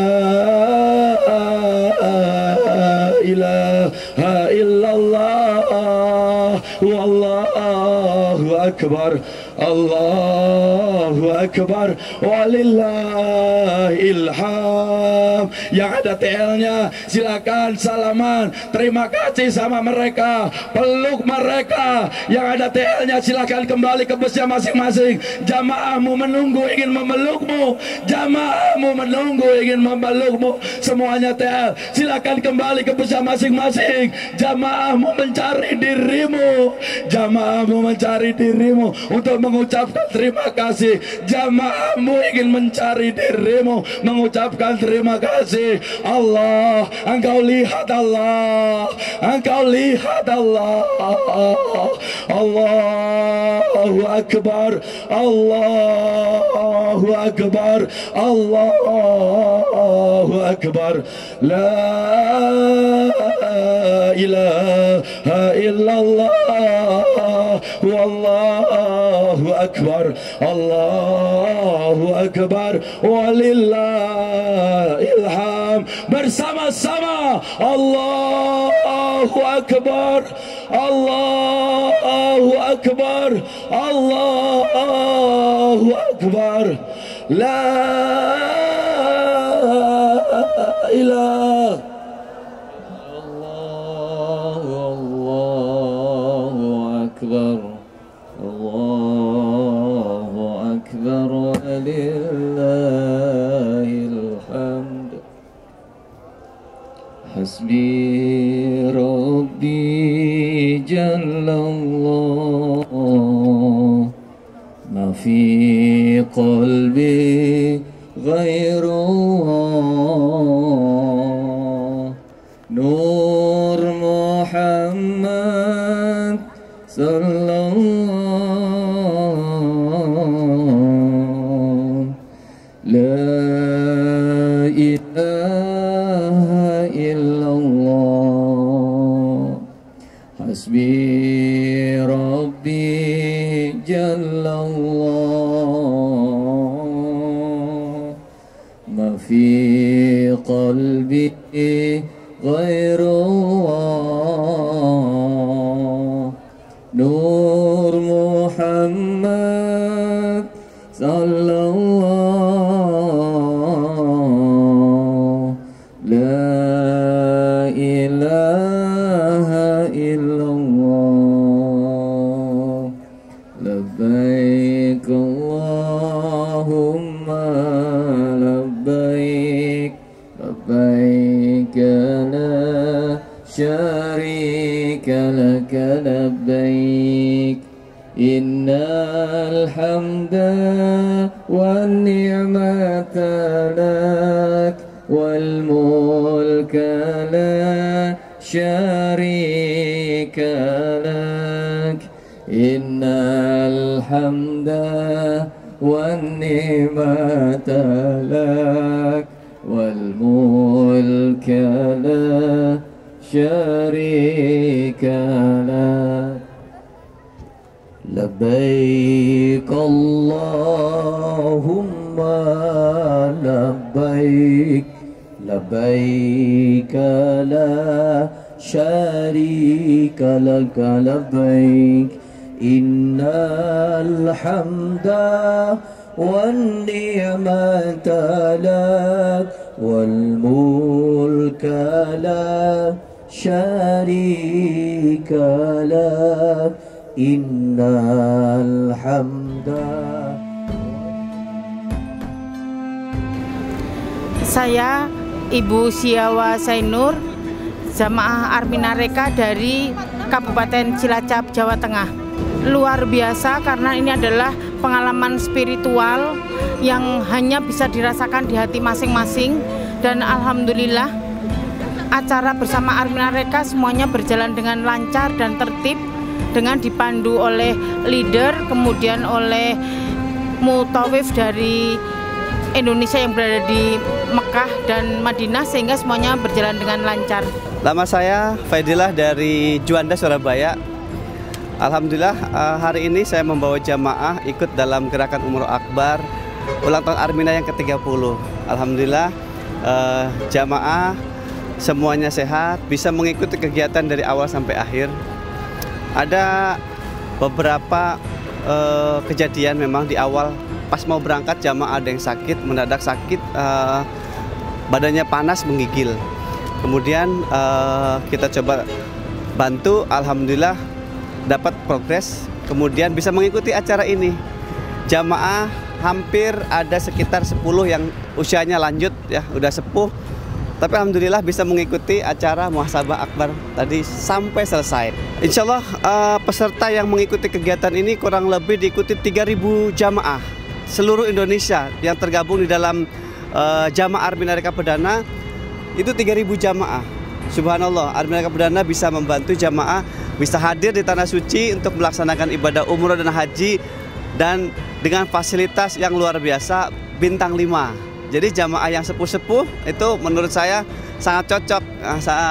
ilaha illallah, wallahu akbar, Allahu akbar, walillahil hamd. Yang ada TL-nya silakan salaman, terima kasih sama mereka, peluk mereka. Yang ada TL-nya silakan kembali ke busnya masing-masing. Jamaahmu menunggu ingin memelukmu, jamaahmu menunggu ingin memelukmu. Semuanya TL, silakan kembali ke busnya masing-masing. Jamaahmu mencari dirimu, jamaahmu mencari dirimu untuk mengucapkan terima kasih. Jamaahmu ingin mencari dirimu, mengucapkan terima kasih. Allah, engkau lihat Allah, engkau lihat Allah. Allahu Akbar, Allahu Akbar, Allahu Akbar. La ilaha illallah, wallahu akbar, Allahu akbar, walillahil hamd. Bersama-sama Allahu akbar, Allahu akbar, Allahu akbar. La ilaha akbar, Allahu akbar, walillahil hamd. Hasbi Rabbi Jallallah, ma fi qalbi ghairullah. Nur Muhammad sallallahu, la ilaha illallah. Hasbi Rabbi Jallallah, ma fi qalbi ghairullah. Nur Muhammad sallallahu, la ilaha illallah. Labbaik Allahumma labbaik, labbaik la syarika laka labbaik, innal hamda wan ni'mata lak, wal mulka la syarika lak, innal hamda wan ni'mata lak, wal mulka la syarika lak. Labbaik Allahumma labbaik, labbaik la شريك لك لبيك إن الحمد والنعمة لك والملك لا شريك لك إن الحمد. Saya Ibu Siawa Sainur, jamaah Armina Reka dari Kabupaten Cilacap, Jawa Tengah. Luar biasa karena ini adalah pengalaman spiritual yang hanya bisa dirasakan di hati masing-masing, dan alhamdulillah acara bersama Armina Reka semuanya berjalan dengan lancar dan tertib, dengan dipandu oleh leader, kemudian oleh mutawif dari Indonesia yang berada di Mekah dan Madinah, sehingga semuanya berjalan dengan lancar. Nama saya Faidillah dari Juanda, Surabaya. Alhamdulillah hari ini saya membawa jamaah ikut dalam gerakan Umroh Akbar ulang tahun Armina yang ke-30. Alhamdulillah jamaah semuanya sehat, bisa mengikuti kegiatan dari awal sampai akhir. Ada beberapa kejadian memang di awal. Pas mau berangkat jamaah ada yang sakit, mendadak sakit, badannya panas, menggigil. Kemudian kita coba bantu, alhamdulillah dapat progres, kemudian bisa mengikuti acara ini. Jamaah hampir ada sekitar 10 yang usianya lanjut ya, udah sepuh. Tapi alhamdulillah bisa mengikuti acara muhasabah akbar tadi sampai selesai. Insya Allah peserta yang mengikuti kegiatan ini kurang lebih diikuti 3.000 jamaah seluruh Indonesia yang tergabung di dalam jamaah Armina Reka Perdana itu 3.000 jamaah. Subhanallah, Armina Reka Perdana bisa membantu jamaah bisa hadir di tanah suci untuk melaksanakan ibadah umroh dan haji, dan dengan fasilitas yang luar biasa, bintang 5. Jadi jamaah yang sepuh-sepuh itu menurut saya sangat cocok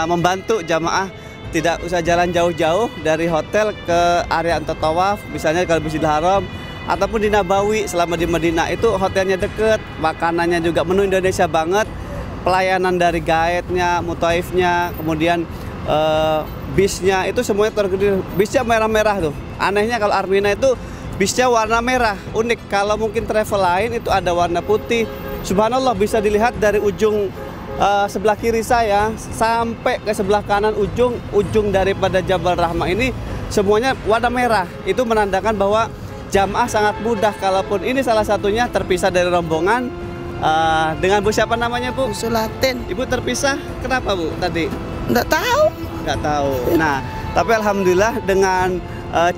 membantu jamaah, tidak usah jalan jauh-jauh dari hotel ke area untuk tawaf, misalnya kalau Masjidil Haram ataupun di Nabawi. Selama di Madinah itu hotelnya deket, makanannya juga menu Indonesia banget, pelayanan dari guide-nya, mutaifnya, kemudian bisnya itu semuanya tergede. Bisnya merah-merah tuh. Anehnya kalau Armina itu bisnya warna merah, unik. Kalau mungkin travel lain itu ada warna putih. Subhanallah, bisa dilihat dari ujung sebelah kiri saya sampai ke sebelah kanan ujung daripada Jabal Rahmah ini semuanya warna merah. Itu menandakan bahwa jamaah sangat mudah, kalaupun ini salah satunya terpisah dari rombongan dengan Bu siapa namanya Bu? Sulatin. Ibu terpisah kenapa Bu tadi? Nggak tahu. Nggak tahu. Nah, tapi alhamdulillah dengan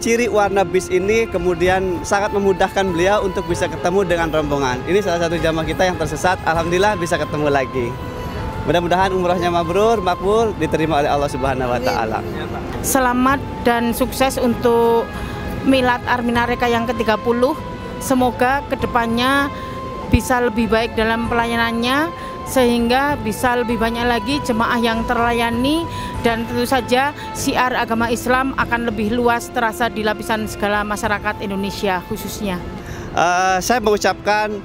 ciri warna bis ini kemudian sangat memudahkan beliau untuk bisa ketemu dengan rombongan. Ini salah satu jamaah kita yang tersesat, alhamdulillah bisa ketemu lagi. Mudah-mudahan umrohnya mabrur, makbul, diterima oleh Allah Subhanahu wa taala. Selamat dan sukses untuk Milad Armina Reka yang ke-30. Semoga kedepannya bisa lebih baik dalam pelayanannya, sehingga bisa lebih banyak lagi jemaah yang terlayani, dan tentu saja syiar agama Islam akan lebih luas terasa di lapisan segala masyarakat Indonesia khususnya. Saya mengucapkan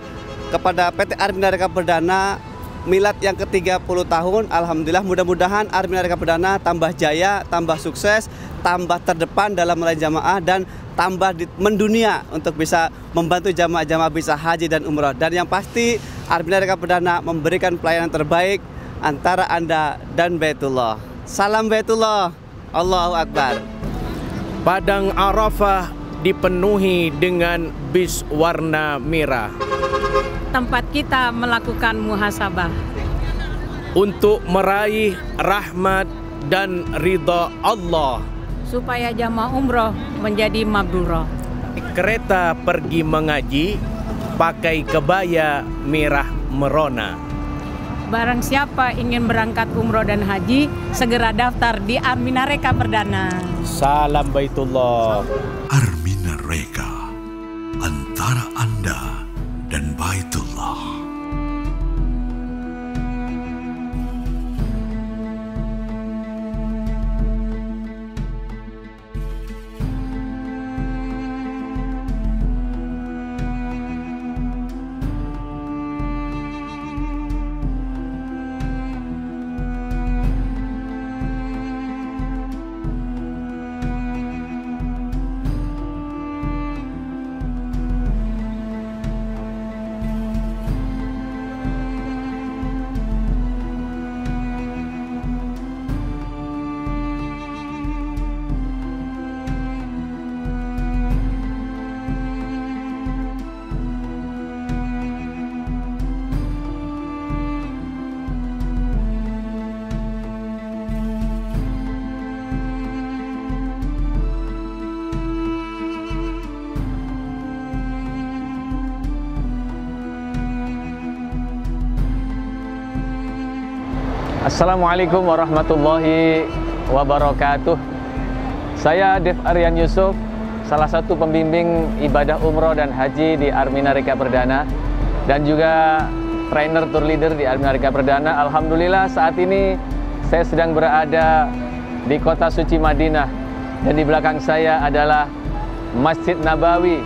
kepada PT Armina Reka Perdana Milad yang ke-30 tahun, alhamdulillah mudah-mudahan Armina Reka Perdana tambah jaya, tambah sukses, tambah terdepan dalam melayani jamaah, dan tambah mendunia untuk bisa membantu jamaah-jamaah bisa haji dan umroh. Dan yang pasti Armina Reka Perdana memberikan pelayanan terbaik antara Anda dan Baitullah. Salam Baitullah, Allahu Akbar. Padang Arafah dipenuhi dengan bis warna merah. Tempat kita melakukan muhasabah untuk meraih rahmat dan ridha Allah, supaya jamaah umroh menjadi mabrurah. Kereta pergi mengaji pakai kebaya merah merona. Barang siapa ingin berangkat umroh dan haji, segera daftar di Armina Reka Perdana. Salam Baitullah. Armina Reka, antara Anda dan Baitullah. Assalamualaikum warahmatullahi wabarakatuh. Saya Dev Aryan Yusuf, salah satu pembimbing ibadah umroh dan haji di Armina Reka Perdana dan juga trainer tour leader di Armina Reka Perdana. Alhamdulillah saat ini saya sedang berada di kota suci Madinah dan di belakang saya adalah Masjid Nabawi,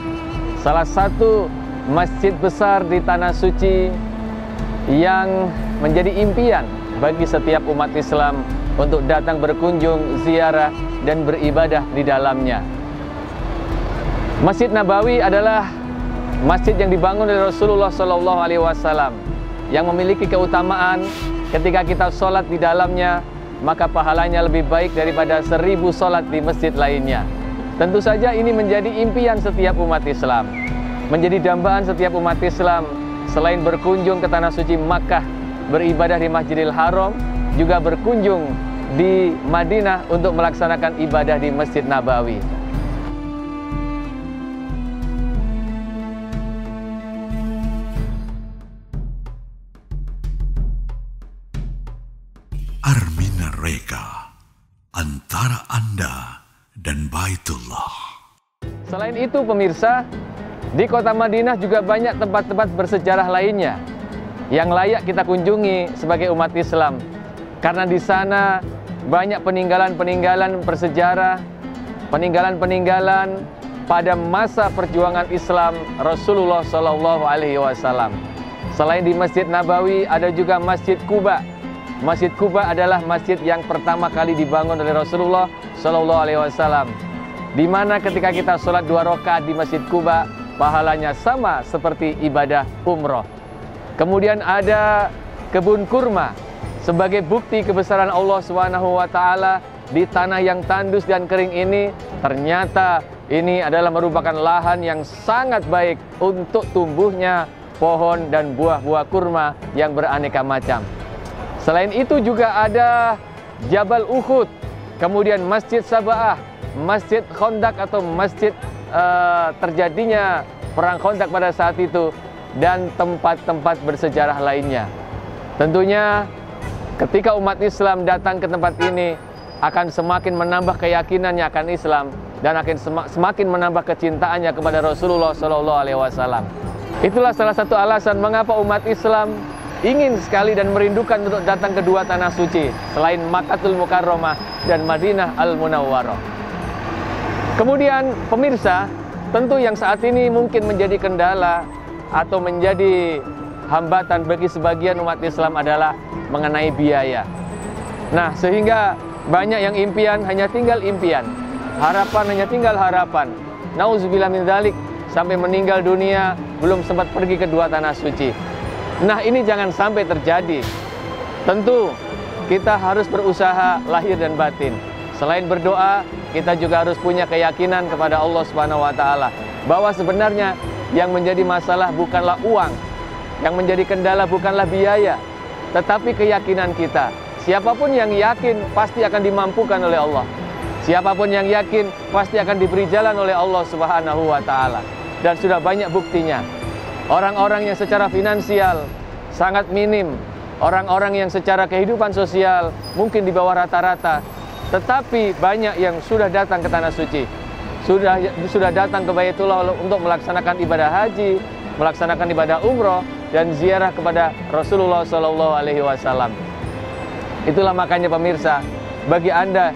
salah satu masjid besar di tanah suci yang menjadi impian bagi setiap umat Islam untuk datang berkunjung, ziarah, dan beribadah di dalamnya. Masjid Nabawi adalah masjid yang dibangun oleh Rasulullah SAW yang memiliki keutamaan ketika kita sholat di dalamnya, maka pahalanya lebih baik daripada 1000 sholat di masjid lainnya. Tentu saja ini menjadi impian setiap umat Islam, menjadi dambaan setiap umat Islam. Selain berkunjung ke tanah suci Makkah, beribadah di Masjidil Haram, juga berkunjung di Madinah untuk melaksanakan ibadah di Masjid Nabawi. Armina Reka, antara Anda dan Baitullah. Selain itu pemirsa, di kota Madinah juga banyak tempat-tempat bersejarah lainnya yang layak kita kunjungi sebagai umat Islam. Karena di sana banyak peninggalan-peninggalan bersejarah, peninggalan-peninggalan pada masa perjuangan Islam Rasulullah SAW. Selain di Masjid Nabawi, ada juga Masjid Quba. Masjid Quba adalah masjid yang pertama kali dibangun oleh Rasulullah SAW, di mana ketika kita sholat 2 rakaat di Masjid Quba, pahalanya sama seperti ibadah umroh. Kemudian ada kebun kurma sebagai bukti kebesaran Allah SWT di tanah yang tandus dan kering ini. Ternyata ini adalah merupakan lahan yang sangat baik untuk tumbuhnya pohon dan buah-buah kurma yang beraneka macam. Selain itu juga ada Jabal Uhud, kemudian Masjid Saba'ah, Masjid Khandaq atau masjid terjadinya perang Khandaq pada saat itu, dan tempat-tempat bersejarah lainnya. Tentunya ketika umat Islam datang ke tempat ini akan semakin menambah keyakinannya akan Islam dan akan semakin menambah kecintaannya kepada Rasulullah SAW. Itulah salah satu alasan mengapa umat Islam ingin sekali dan merindukan untuk datang ke dua tanah suci selain Makkatul Mukarramah dan Madinah Al-Munawwarah. Kemudian pemirsa, tentu yang saat ini mungkin menjadi kendala atau menjadi hambatan bagi sebagian umat Islam adalah mengenai biaya. Nah, sehingga banyak yang impian hanya tinggal impian, harapan hanya tinggal harapan. Nauzubillah min dzalik, sampai meninggal dunia belum sempat pergi ke dua tanah suci. Nah, ini jangan sampai terjadi. Tentu kita harus berusaha lahir dan batin. Selain berdoa, kita juga harus punya keyakinan kepada Allah Subhanahu wa taala bahwa sebenarnya yang menjadi masalah bukanlah uang, yang menjadi kendala bukanlah biaya, tetapi keyakinan kita. Siapapun yang yakin pasti akan dimampukan oleh Allah. Siapapun yang yakin pasti akan diberi jalan oleh Allah Subhanahu wa taala. Dan sudah banyak buktinya. Orang-orang yang secara finansial sangat minim, orang-orang yang secara kehidupan sosial mungkin di bawah rata-rata, tetapi banyak yang sudah datang ke tanah suci. Sudah datang ke Baitullah untuk melaksanakan ibadah haji, melaksanakan ibadah umroh, dan ziarah kepada Rasulullah SAW. Itulah makanya pemirsa, bagi Anda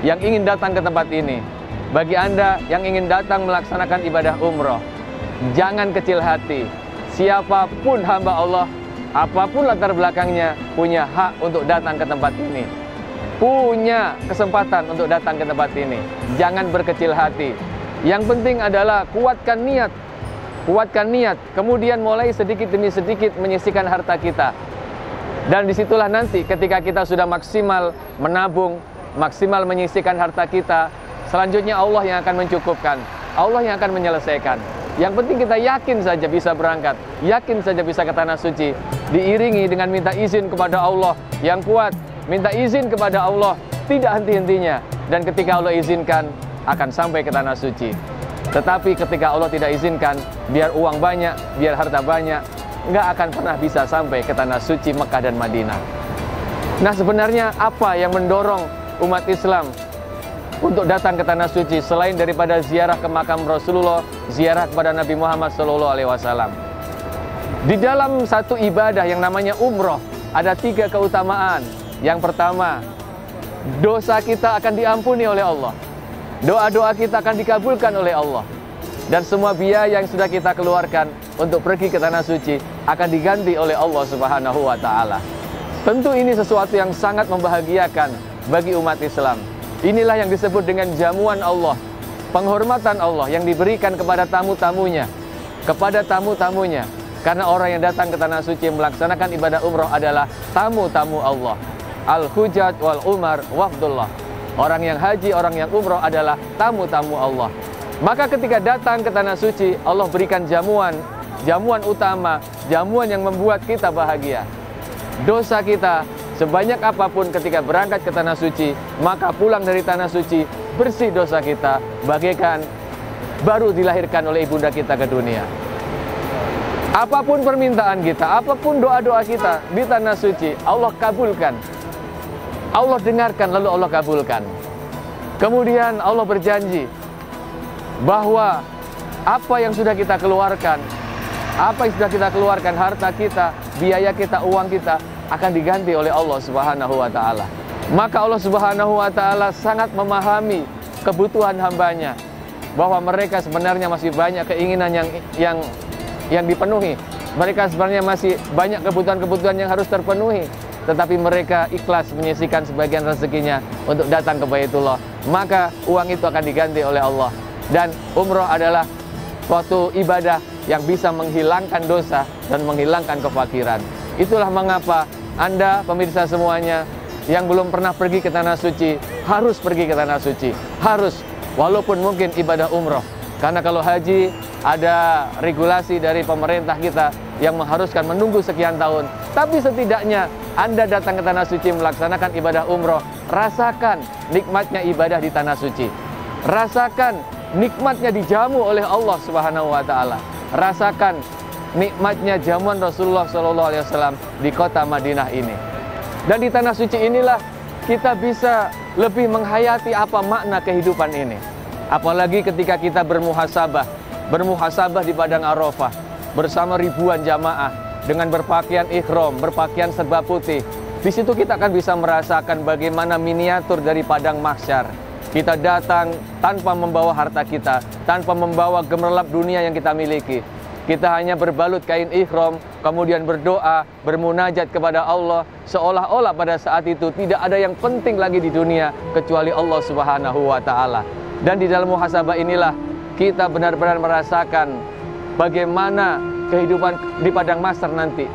yang ingin datang ke tempat ini, bagi Anda yang ingin datang melaksanakan ibadah umroh, jangan kecil hati. Siapapun hamba Allah, apapun latar belakangnya, punya hak untuk datang ke tempat ini, punya kesempatan untuk datang ke tempat ini. Jangan berkecil hati. Yang penting adalah kuatkan niat, kemudian mulai sedikit demi sedikit menyisihkan harta kita. Dan disitulah nanti ketika kita sudah maksimal menabung, maksimal menyisihkan harta kita, selanjutnya Allah yang akan mencukupkan, Allah yang akan menyelesaikan. Yang penting kita yakin saja bisa berangkat, yakin saja bisa ke tanah suci, diiringi dengan minta izin kepada Allah yang kuat, minta izin kepada Allah tidak henti-hentinya, dan ketika Allah izinkan akan sampai ke tanah suci. Tetapi ketika Allah tidak izinkan, biar uang banyak, biar harta banyak, nggak akan pernah bisa sampai ke tanah suci Mekah dan Madinah. Nah, sebenarnya apa yang mendorong umat Islam untuk datang ke Tanah Suci selain daripada ziarah ke makam Rasulullah, ziarah kepada Nabi Muhammad SAW? Di dalam satu ibadah yang namanya umroh ada 3 keutamaan. Yang pertama, dosa kita akan diampuni oleh Allah. Doa-doa kita akan dikabulkan oleh Allah. Dan semua biaya yang sudah kita keluarkan untuk pergi ke Tanah Suci akan diganti oleh Allah Subhanahu wa Ta'ala. Tentu ini sesuatu yang sangat membahagiakan bagi umat Islam. Inilah yang disebut dengan jamuan Allah, penghormatan Allah yang diberikan kepada tamu-tamunya, karena orang yang datang ke Tanah Suci melaksanakan ibadah umroh adalah tamu-tamu Allah. Al-Hujjaj wal Umar wafdullah. Orang yang haji, orang yang umroh adalah tamu-tamu Allah. Maka ketika datang ke Tanah Suci, Allah berikan jamuan utama, jamuan yang membuat kita bahagia. Dosa kita sebanyak apapun ketika berangkat ke Tanah Suci, maka pulang dari Tanah Suci bersih dosa kita, bagaikan baru dilahirkan oleh ibunda kita ke dunia. Apapun permintaan kita, apapun doa-doa kita di Tanah Suci, Allah kabulkan. Allah dengarkan lalu Allah kabulkan. Kemudian Allah berjanji bahwa apa yang sudah kita keluarkan, harta kita, biaya kita, uang kita akan diganti oleh Allah Subhanahu wa Ta'ala. Maka Allah Subhanahu wa Ta'ala sangat memahami kebutuhan hambanya, bahwa mereka sebenarnya masih banyak keinginan yang dipenuhi. Mereka sebenarnya masih banyak kebutuhan-kebutuhan yang harus terpenuhi, tetapi mereka ikhlas menyisihkan sebagian rezekinya untuk datang ke Baitullah. Maka uang itu akan diganti oleh Allah. Dan umroh adalah suatu ibadah yang bisa menghilangkan dosa dan menghilangkan kefakiran. Itulah mengapa Anda pemirsa semuanya yang belum pernah pergi ke Tanah Suci harus pergi ke Tanah Suci. Harus, walaupun mungkin ibadah umroh. Karena kalau haji ada regulasi dari pemerintah kita yang mengharuskan menunggu sekian tahun. Tapi setidaknya Anda datang ke Tanah Suci melaksanakan ibadah umroh, rasakan nikmatnya ibadah di Tanah Suci. Rasakan nikmatnya dijamu oleh Allah Subhanahu wa Ta'ala. Rasakan nikmatnya jamuan Rasulullah SAW di kota Madinah ini. Dan di Tanah Suci inilah kita bisa lebih menghayati apa makna kehidupan ini. Apalagi ketika kita bermuhasabah di padang Arafah bersama ribuan jamaah dengan berpakaian ihram, berpakaian serba putih. Di situ kita akan bisa merasakan bagaimana miniatur dari padang mahsyar. Kita datang tanpa membawa harta kita, tanpa membawa gemerlap dunia yang kita miliki. Kita hanya berbalut kain ihram, kemudian berdoa, bermunajat kepada Allah, seolah-olah pada saat itu tidak ada yang penting lagi di dunia kecuali Allah Subhanahu wa Ta'ala. Dan di dalam muhasabah inilah kita benar-benar merasakan bagaimana kehidupan di padang mahsyar nanti.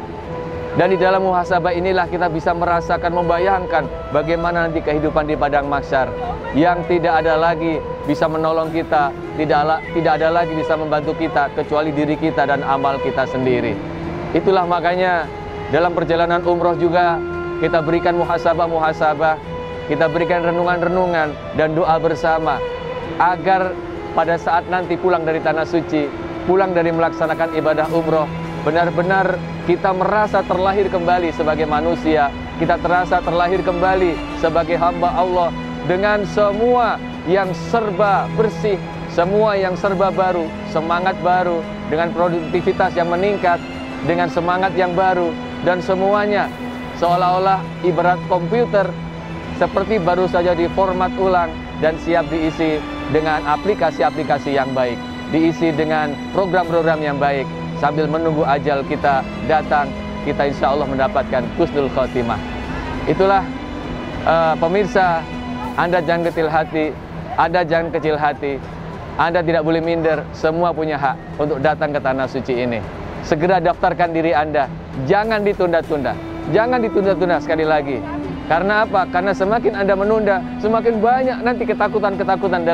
Dan di dalam muhasabah inilah kita bisa merasakan, membayangkan bagaimana nanti kehidupan di padang mahsyar, yang tidak ada lagi bisa menolong kita, tidak ada lagi bisa membantu kita kecuali diri kita dan amal kita sendiri. Itulah makanya dalam perjalanan umroh juga kita berikan muhasabah, kita berikan renungan-renungan dan doa bersama, agar pada saat nanti pulang dari Tanah Suci, pulang dari melaksanakan ibadah umroh, benar-benar kita merasa terlahir kembali sebagai manusia. Kita terasa terlahir kembali sebagai hamba Allah dengan semua yang serba bersih, semua yang serba baru, semangat baru, dengan produktivitas yang meningkat, dengan semangat yang baru, dan semuanya seolah-olah ibarat komputer seperti baru saja diformat ulang dan siap diisi dengan aplikasi-aplikasi yang baik, diisi dengan program-program yang baik. Sambil menunggu ajal kita datang, kita insya Allah mendapatkan husnul khotimah. Itulah pemirsa, Anda jangan kecil hati, Anda jangan kecil hati, Anda tidak boleh minder, semua punya hak untuk datang ke Tanah Suci ini. Segera daftarkan diri Anda, jangan ditunda-tunda, jangan ditunda-tunda sekali lagi. Karena apa? Karena semakin Anda menunda, semakin banyak nanti ketakutan-ketakutan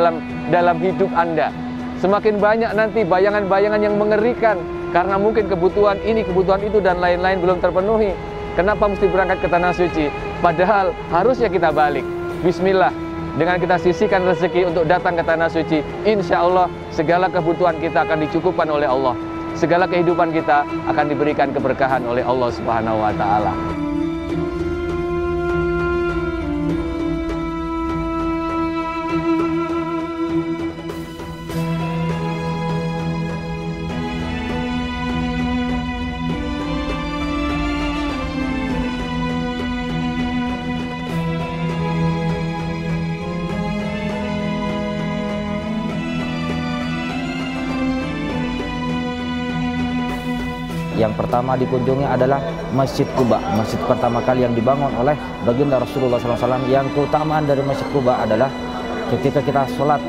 dalam hidup Anda. Semakin banyak nanti bayangan-bayangan yang mengerikan, karena mungkin kebutuhan ini, kebutuhan itu, dan lain-lain belum terpenuhi. Kenapa mesti berangkat ke Tanah Suci? Padahal harusnya kita balik. Bismillah, dengan kita sisihkan rezeki untuk datang ke Tanah Suci, insya Allah segala kebutuhan kita akan dicukupkan oleh Allah. Segala kehidupan kita akan diberikan keberkahan oleh Allah Subhanahu wa Ta'ala. Yang pertama dikunjungi adalah Masjid Quba, masjid pertama kali yang dibangun oleh baginda Rasulullah SAW. Yang keutamaan dari Masjid Quba adalah ketika kita sholat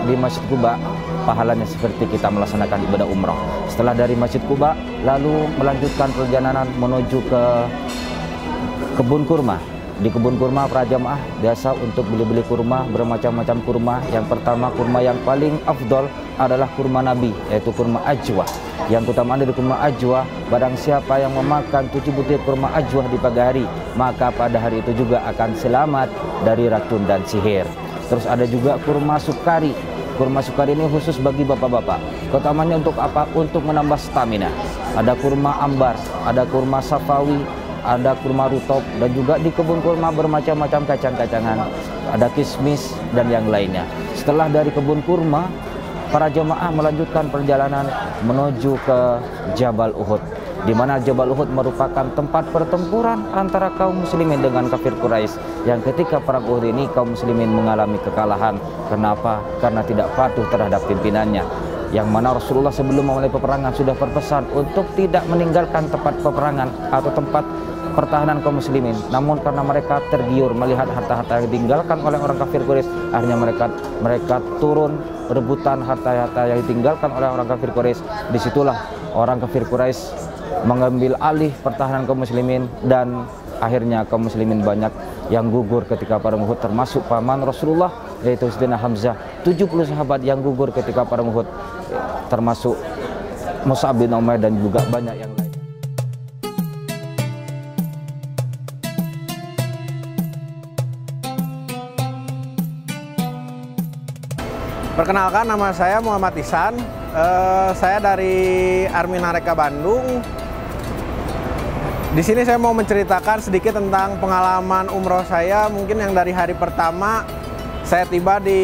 di Masjid Quba, pahalanya seperti kita melaksanakan ibadah umrah. Setelah dari Masjid Quba, lalu melanjutkan perjalanan menuju ke kebun kurma. Di kebun kurma para jamaah biasa untuk beli-beli kurma, bermacam-macam kurma. Yang pertama, kurma yang paling afdol adalah kurma Nabi, yaitu kurma ajwa. Yang keutamaan dari kurma ajwa, barang siapa yang memakan 7 butir kurma ajwa di pagi hari, maka pada hari itu juga akan selamat dari racun dan sihir. Terus ada juga kurma sukari. Kurma sukari ini khusus bagi bapak-bapak. Keutamanya untuk apa? Untuk menambah stamina. Ada kurma ambar, ada kurma safawi, ada kurma rutop, dan juga di kebun kurma bermacam-macam kacang-kacangan, ada kismis dan yang lainnya. Setelah dari kebun kurma, para jemaah melanjutkan perjalanan menuju ke Jabal Uhud, di mana Jabal Uhud merupakan tempat pertempuran antara kaum muslimin dengan kafir Quraisy, yang ketika perang Uhud ini kaum muslimin mengalami kekalahan. Kenapa? Karena tidak patuh terhadap pimpinannya, yang mana Rasulullah sebelum memulai peperangan sudah berpesan untuk tidak meninggalkan tempat peperangan atau tempat pertahanan kaum muslimin. Namun karena mereka tergiur melihat harta-harta yang ditinggalkan oleh orang kafir Quraisy, akhirnya mereka turun rebutan harta-harta yang ditinggalkan oleh orang kafir Quraisy. Disitulah orang kafir Quraisy mengambil alih pertahanan kaum muslimin, dan akhirnya kaum muslimin banyak yang gugur ketika perang Uhud, termasuk paman Rasulullah yaitu Sayyidina Hamzah. 70 sahabat yang gugur ketika perang Uhud, termasuk Mus'ab bin Umair dan juga banyak yang lain. Perkenalkan, nama saya Muhammad Ihsan. Saya dari Armina Reka Bandung. Di sini saya mau menceritakan sedikit tentang pengalaman umroh saya. Mungkin yang dari hari pertama saya tiba di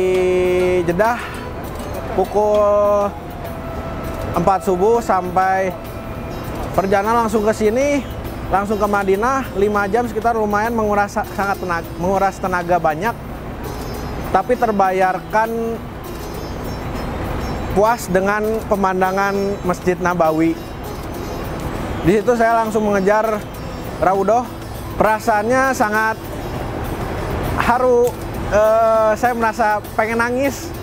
Jeddah pukul 4 subuh sampai perjalanan langsung ke sini, langsung ke Madinah 5 jam sekitar, lumayan menguras tenaga banyak, tapi terbayarkan puas dengan pemandangan Masjid Nabawi. Di situ saya langsung mengejar Raudhah. Perasaannya sangat haru. Saya merasa pengen nangis.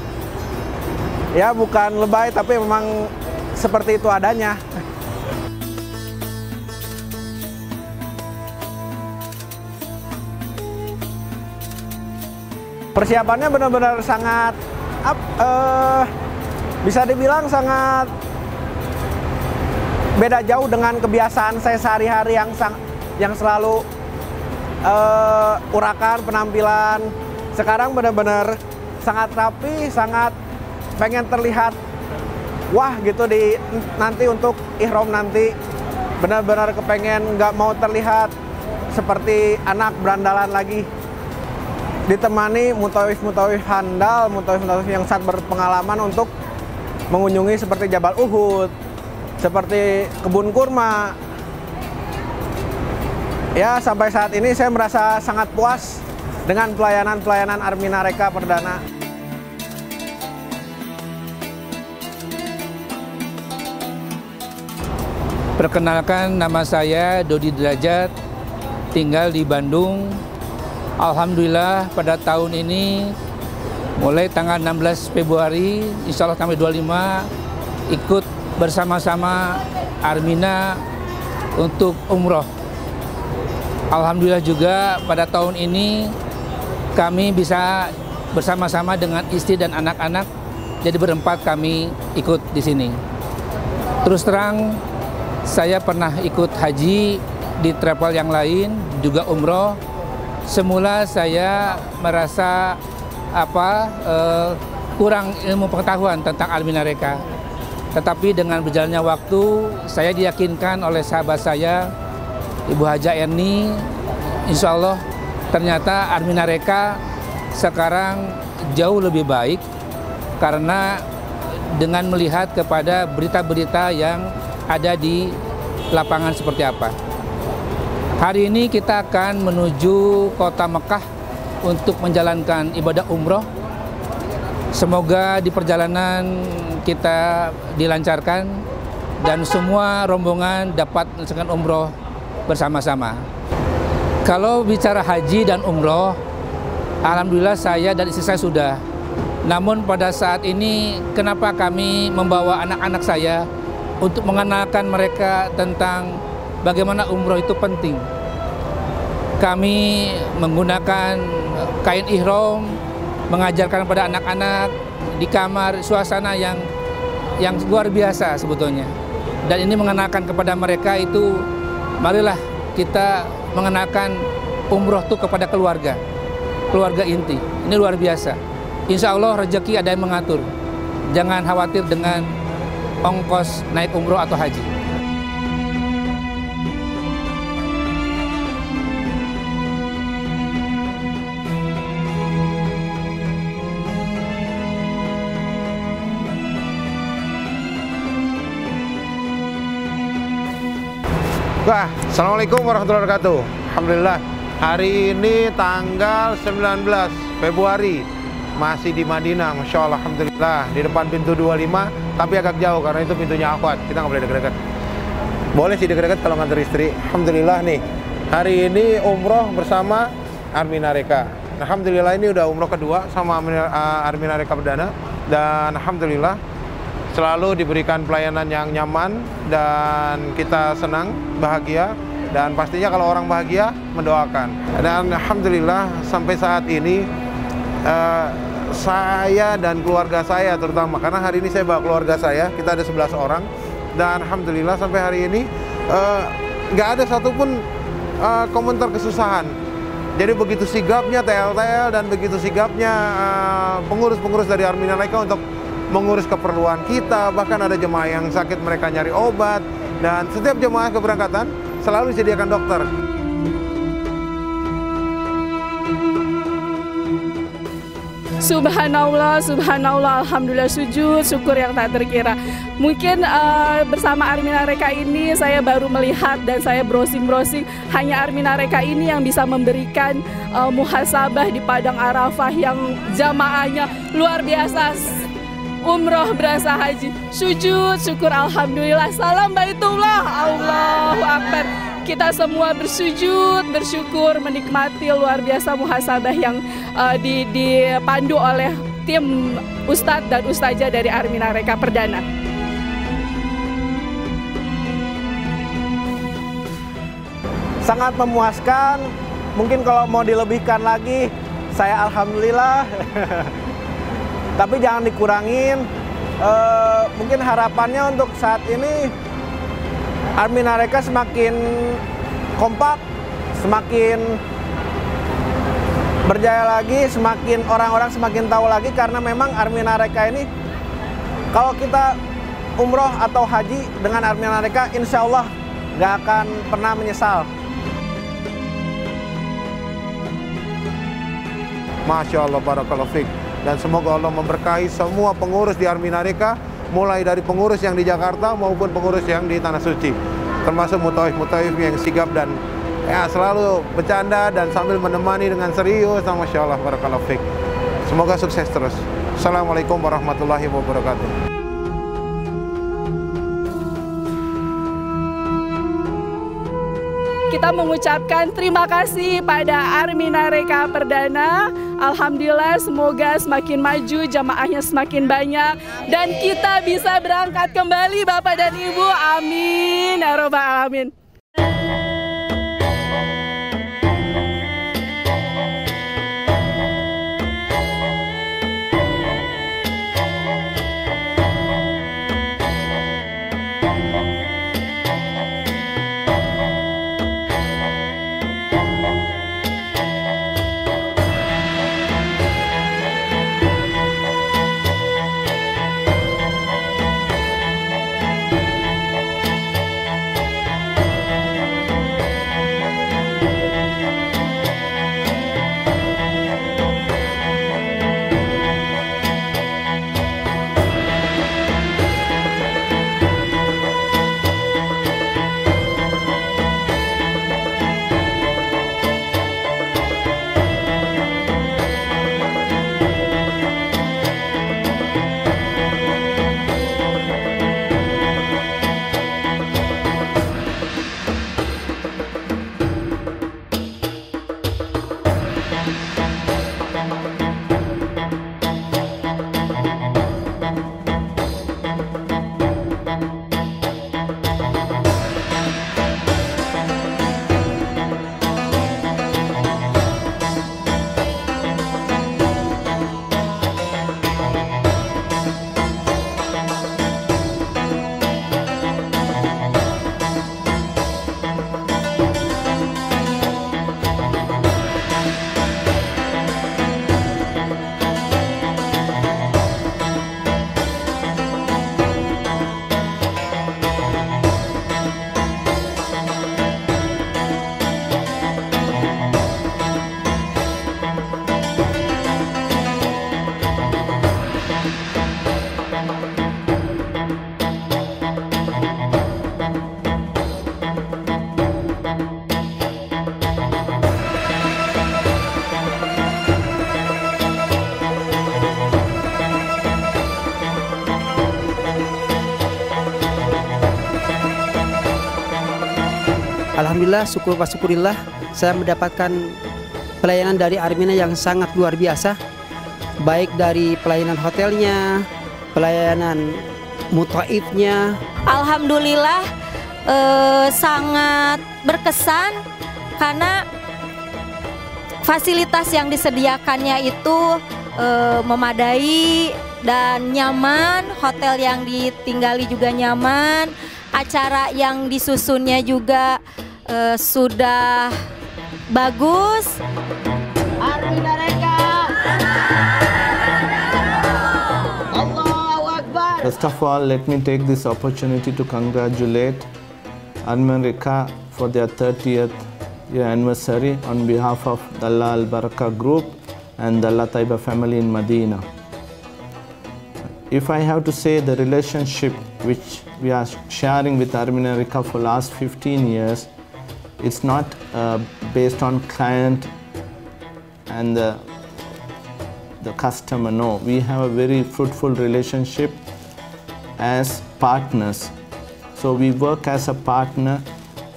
Ya, bukan lebay, tapi memang seperti itu adanya. Persiapannya benar-benar sangat bisa dibilang sangat beda jauh dengan kebiasaan saya sehari-hari yang selalu urakan penampilan. Sekarang benar-benar sangat rapi, sangat pengen terlihat wah gitu nanti untuk ihram nanti. Benar-benar kepengen, nggak mau terlihat seperti anak berandalan lagi. Ditemani mutawif-mutawif handal, mutawif-mutawif yang sangat berpengalaman untuk mengunjungi seperti Jabal Uhud, seperti kebun kurma. Ya, sampai saat ini saya merasa sangat puas dengan pelayanan Armina Reka Perdana. Perkenalkan, nama saya Dodi Derajat, tinggal di Bandung. Alhamdulillah pada tahun ini mulai tanggal 16 Februari, insya Allah sampai 25, ikut bersama-sama Armina untuk umroh. Alhamdulillah juga pada tahun ini kami bisa bersama-sama dengan istri dan anak-anak, jadi berempat kami ikut di sini. Terus terang, saya pernah ikut haji di travel yang lain, juga umroh. Semula saya merasa kurang ilmu pengetahuan tentang Armina Reka. Tetapi dengan berjalannya waktu, saya diyakinkan oleh sahabat saya, Ibu Haja Erni, insya Allah ternyata Armina Reka sekarang jauh lebih baik karena dengan melihat kepada berita-berita yang ada di lapangan seperti apa. Hari ini kita akan menuju kota Mekah untuk menjalankan ibadah umroh. Semoga di perjalanan kita dilancarkan dan semua rombongan dapat melaksanakan umroh bersama-sama. Kalau bicara haji dan umroh, alhamdulillah saya dan istri saya sudah. Namun pada saat ini kenapa kami membawa anak-anak saya untuk mengenalkan mereka tentang bagaimana umroh itu penting. Kami menggunakan kain ihram, mengajarkan pada anak-anak di kamar, suasana yang luar biasa sebetulnya. Dan ini mengenalkan kepada mereka itu, marilah kita mengenalkan umroh itu kepada keluarga inti. Ini luar biasa. Insya Allah rezeki ada yang mengatur. Jangan khawatir dengan ongkos naik umroh atau haji. Wah, Assalamualaikum warahmatullahi wabarakatuh. Alhamdulillah, hari ini tanggal 19 Februari, masih di Madinah, Masya Allah, Alhamdulillah, di depan pintu 25, tapi agak jauh karena itu pintunya akhwat, kita nggak boleh deket-deket. Boleh sih deket-deket kalau nganter istri. Alhamdulillah nih, hari ini umroh bersama Armina Reka. Alhamdulillah ini udah umroh kedua sama Armina Reka Perdana, dan Alhamdulillah selalu diberikan pelayanan yang nyaman dan kita senang, bahagia, dan pastinya kalau orang bahagia mendoakan. Dan Alhamdulillah sampai saat ini saya dan keluarga saya terutama, karena hari ini saya bawa keluarga saya, kita ada 11 orang, dan Alhamdulillah sampai hari ini nggak ada satupun komentar kesusahan. Jadi begitu sigapnya TL dan begitu sigapnya pengurus-pengurus dari Armina Reka untuk mengurus keperluan kita, bahkan ada jemaah yang sakit mereka nyari obat, dan setiap jemaah keberangkatan selalu disediakan dokter. Subhanallah, subhanallah, alhamdulillah, sujud, syukur yang tak terkira. Mungkin bersama Armina Reka ini saya baru melihat dan saya browsing-browsing, hanya Armina Reka ini yang bisa memberikan muhasabah di Padang Arafah yang jamaahnya luar biasa. Umroh berasa haji, sujud, syukur, alhamdulillah, salam baitullah, Allahu Akbar. Kita semua bersujud, bersyukur, menikmati luar biasa muhasabah yang dipandu oleh tim Ustadz dan Ustazah dari Armina Reka Perdana. Sangat memuaskan, mungkin kalau mau dilebihkan lagi, saya alhamdulillah. Tapi jangan dikurangin. Mungkin harapannya untuk saat ini Armina Reka semakin kompak, semakin berjaya lagi, semakin orang-orang semakin tahu lagi, karena memang Armina Reka ini kalau kita umroh atau haji dengan Armina Reka, insya Allah nggak akan pernah menyesal. Masya Allah, barakallahu fiik. Dan semoga Allah memberkahi semua pengurus di Armina Reka, mulai dari pengurus yang di Jakarta maupun pengurus yang di Tanah Suci, termasuk mutaif-mutaif yang sigap dan ya selalu bercanda dan sambil menemani dengan serius. Masya Allah, barakallahu fiik. Semoga sukses terus. Assalamualaikum warahmatullahi wabarakatuh. Kita mengucapkan terima kasih pada Armina Reka Perdana. Alhamdulillah, semoga semakin maju, jamaahnya semakin banyak, dan kita bisa berangkat kembali Bapak dan Ibu. Amin ya Rabbal Alamin. Alhamdulillah, syukurillah, saya mendapatkan pelayanan dari Armina yang sangat luar biasa. Baik dari pelayanan hotelnya, pelayanan mutaifnya. Alhamdulillah sangat berkesan karena fasilitas yang disediakannya itu memadai dan nyaman, hotel yang ditinggali juga nyaman, acara yang disusunnya juga sudah bagus. Armina Reka. Allahu Akbar. First of all, let me take this opportunity to congratulate Armina Reka for their 30th year anniversary on behalf of the Allah Al Barakah Group and the Allah Taiba family in Medina. If I have to say the relationship which we are sharing with Armina Reka for last 15 years, it's not based on client and the customer. No, we have a very fruitful relationship as partners. So we work as a partner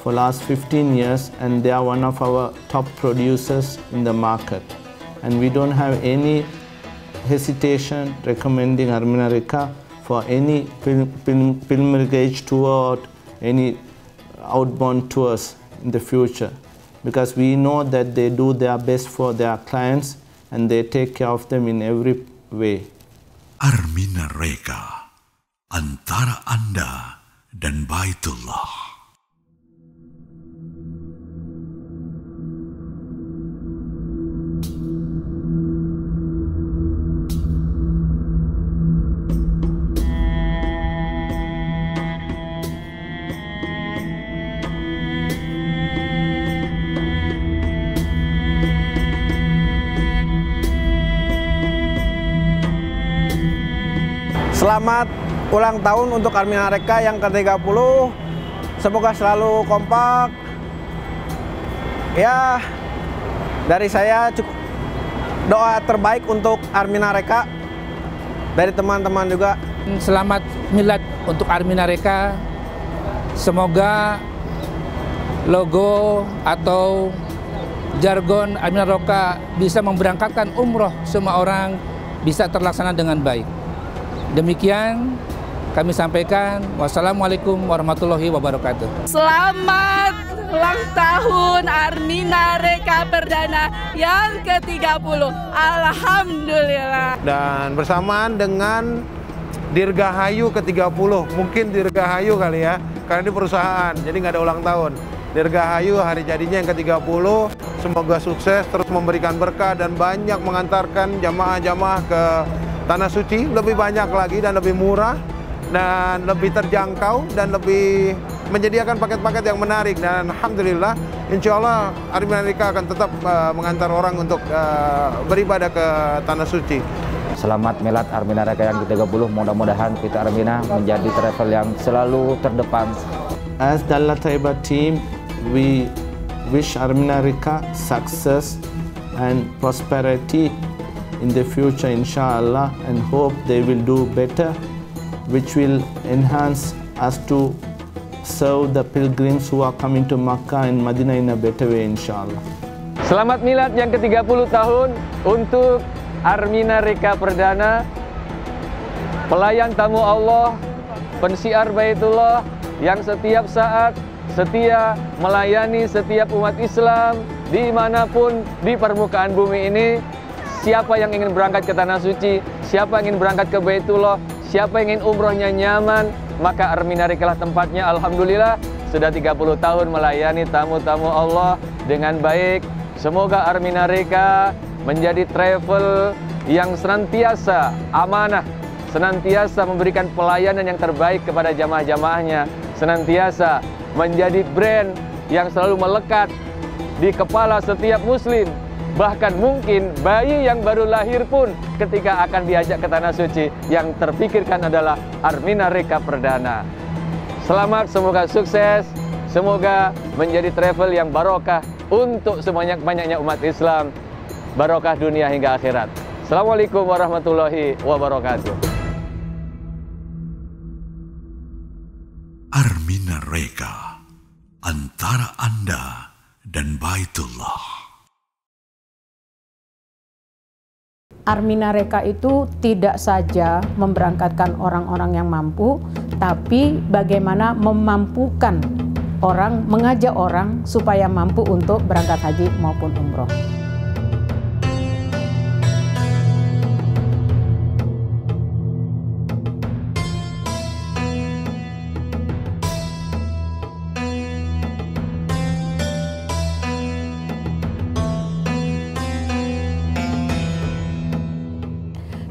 for last 15 years and they are one of our top producers in the market. And we don't have any hesitation recommending Armina Reka for any pilgrimage tour or any outbound tours in the future, because we know that they do their best for their clients and they take care of them in every way. Armina Reka, antara Anda dan Baitullah. Selamat ulang tahun untuk Armina Reka yang ke-30. Semoga selalu kompak. Ya, dari saya cukup doa terbaik untuk Armina Reka. Dari teman-teman juga. Selamat milad untuk Armina Reka. Semoga logo atau jargon Armina Reka bisa memberangkatkan umroh semua orang bisa terlaksana dengan baik. Demikian kami sampaikan. Wassalamualaikum warahmatullahi wabarakatuh. Selamat ulang tahun Armina Reka Perdana yang ke-30. Alhamdulillah. Dan bersamaan dengan Dirgahayu ke-30. Mungkin Dirgahayu kali ya, karena ini perusahaan, jadi nggak ada ulang tahun. Dirgahayu hari jadinya yang ke-30. Semoga sukses, terus memberikan berkah dan banyak mengantarkan jamaah-jamaah ke Tanah Suci, lebih banyak lagi dan lebih murah dan lebih terjangkau dan lebih menyediakan paket-paket yang menarik. Dan alhamdulillah, insya Allah Armina Reka akan tetap mengantar orang untuk beribadah ke Tanah Suci. Selamat milad Armina Reka yang ke-30. Mudah-mudahan kita Armina menjadi travel yang selalu terdepan. As the Allah Taiba team, we wish Armina Reka success and prosperity in the future, inshallah, and hope they will do better, which will enhance us to serve the pilgrims who are coming to Makkah and Madinah in a better way, inshallah. Selamat milad yang ke-30 tahun untuk Armina Reka Perdana, pelayan tamu Allah pensiar Baitullah yang setiap saat setia melayani setiap umat Islam dimanapun di permukaan bumi ini. Siapa yang ingin berangkat ke Tanah Suci, siapa yang ingin berangkat ke Baitullah, siapa yang ingin umrohnya nyaman, maka Armina Reka lah tempatnya. Alhamdulillah sudah 30 tahun melayani tamu-tamu Allah dengan baik. Semoga Armina Reka menjadi travel yang senantiasa amanah, senantiasa memberikan pelayanan yang terbaik kepada jamaah-jamaahnya, senantiasa menjadi brand yang selalu melekat di kepala setiap muslim. Bahkan mungkin bayi yang baru lahir pun ketika akan diajak ke Tanah Suci, yang terpikirkan adalah Armina Reka Perdana. Selamat, semoga sukses, semoga menjadi travel yang barokah untuk sebanyak-banyaknya umat Islam, barokah dunia hingga akhirat. Assalamualaikum warahmatullahi wabarakatuh. Armina Reka, antara Anda dan Baitullah. Armina Reka itu tidak saja memberangkatkan orang-orang yang mampu, tapi bagaimana memampukan orang, mengajak orang supaya mampu untuk berangkat haji maupun umroh.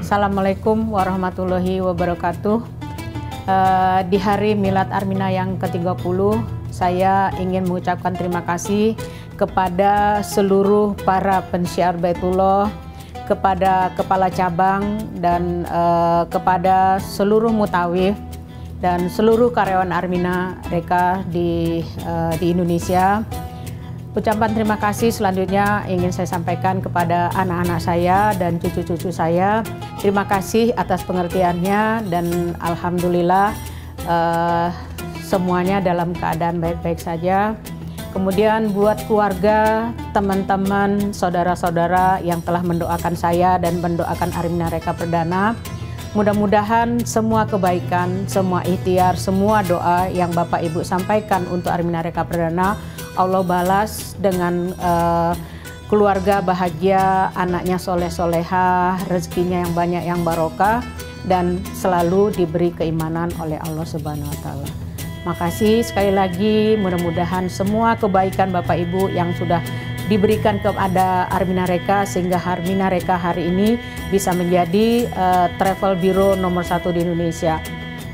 Assalamualaikum warahmatullahi wabarakatuh. Di hari Milad Armina yang ke-30, saya ingin mengucapkan terima kasih kepada seluruh para pensiar Baitullah, kepada kepala cabang, dan kepada seluruh mutawif dan seluruh karyawan Armina Reka di Indonesia. Ucapan terima kasih selanjutnya ingin saya sampaikan kepada anak-anak saya dan cucu-cucu saya. Terima kasih atas pengertiannya, dan alhamdulillah semuanya dalam keadaan baik-baik saja. Kemudian buat keluarga, teman-teman, saudara-saudara yang telah mendoakan saya dan mendoakan Armina Reka Perdana, mudah-mudahan semua kebaikan, semua ikhtiar, semua doa yang Bapak Ibu sampaikan untuk Armina Reka Perdana, Allah balas dengan keluarga bahagia, anaknya soleh-solehah, rezekinya yang banyak, yang barokah, dan selalu diberi keimanan oleh Allah Subhanahu wa Ta'ala. Makasih sekali lagi, mudah-mudahan semua kebaikan Bapak Ibu yang sudah diberikan kepada Armina Reka, sehingga Armina Reka hari ini bisa menjadi travel bureau nomor 1 di Indonesia.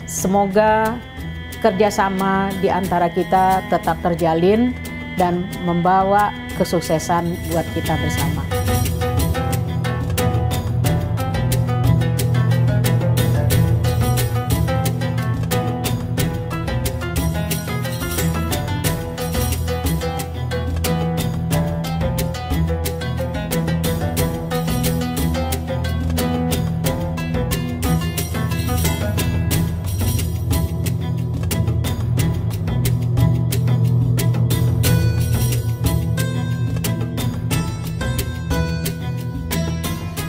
Semoga kerjasama di antara kita tetap terjalin dan membawa kesuksesan buat kita bersama.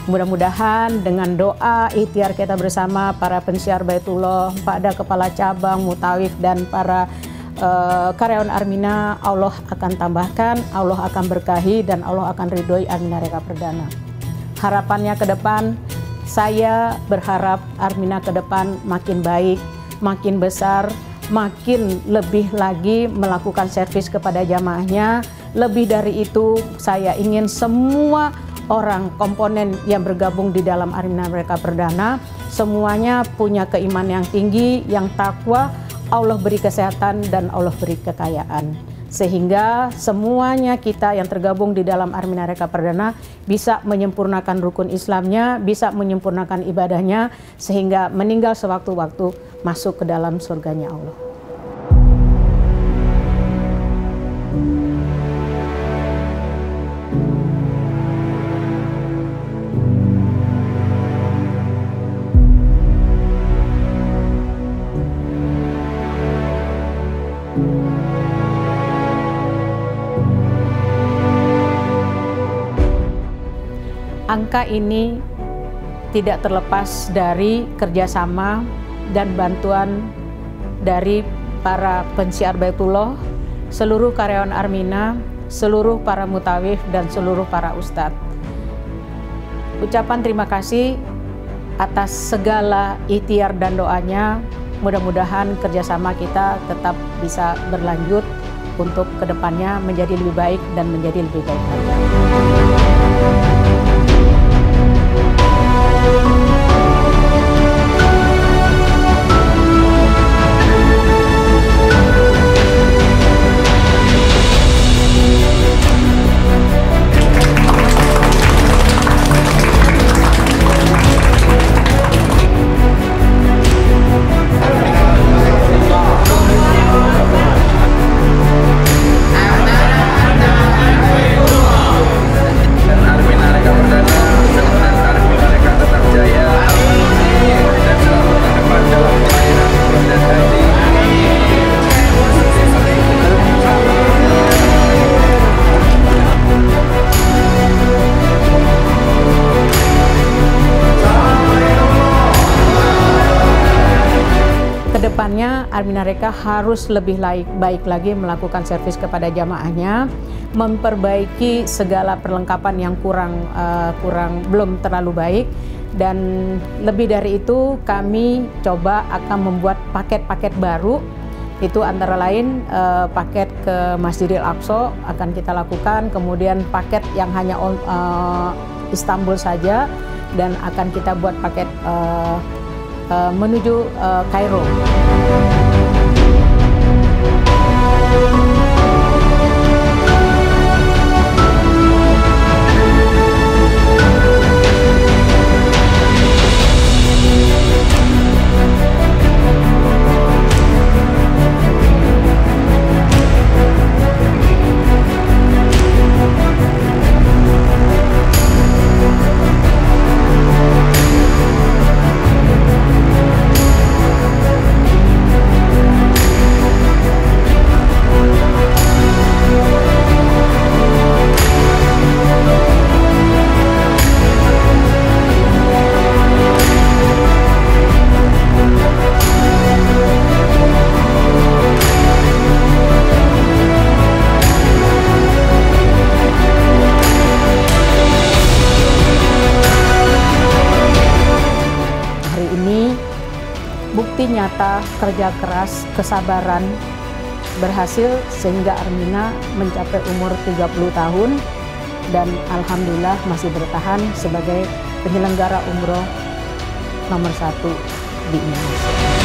Mudah-mudahan dengan doa ikhtiar kita bersama para pensiar Baitullah, pada kepala cabang, mutawif, dan para karyawan Armina, Allah akan tambahkan, Allah akan berkahi, dan Allah akan ridhoi Armina Reka Perdana. Harapannya ke depan, saya berharap Armina ke depan makin baik, makin besar, makin lebih lagi melakukan servis kepada jamaahnya. Lebih dari itu, saya ingin semua orang komponen yang bergabung di dalam Armina Reka Perdana semuanya punya keimanan yang tinggi, yang takwa, Allah beri kesehatan dan Allah beri kekayaan, sehingga semuanya kita yang tergabung di dalam Armina Reka Perdana bisa menyempurnakan rukun Islamnya, bisa menyempurnakan ibadahnya, sehingga meninggal sewaktu-waktu masuk ke dalam surganya Allah. Angka ini tidak terlepas dari kerjasama dan bantuan dari para pensiar Baitullah, seluruh karyawan Armina, seluruh para mutawif, dan seluruh para ustadz. Ucapan terima kasih atas segala ikhtiar dan doanya. Mudah-mudahan kerjasama kita tetap bisa berlanjut untuk kedepannya menjadi lebih baik dan menjadi lebih baik lagi. Kedepannya Armina Reka harus lebih baik lagi melakukan servis kepada jamaahnya, memperbaiki segala perlengkapan yang belum terlalu baik, dan lebih dari itu kami coba akan membuat paket-paket baru. Itu antara lain paket ke Masjidil Aqsa akan kita lakukan, kemudian paket yang hanya Istanbul saja, dan akan kita buat paket menuju Kairo. Bukti nyata kerja keras, kesabaran berhasil sehingga Armina mencapai umur 30 tahun dan alhamdulillah masih bertahan sebagai penyelenggara umroh nomor 1 di Indonesia.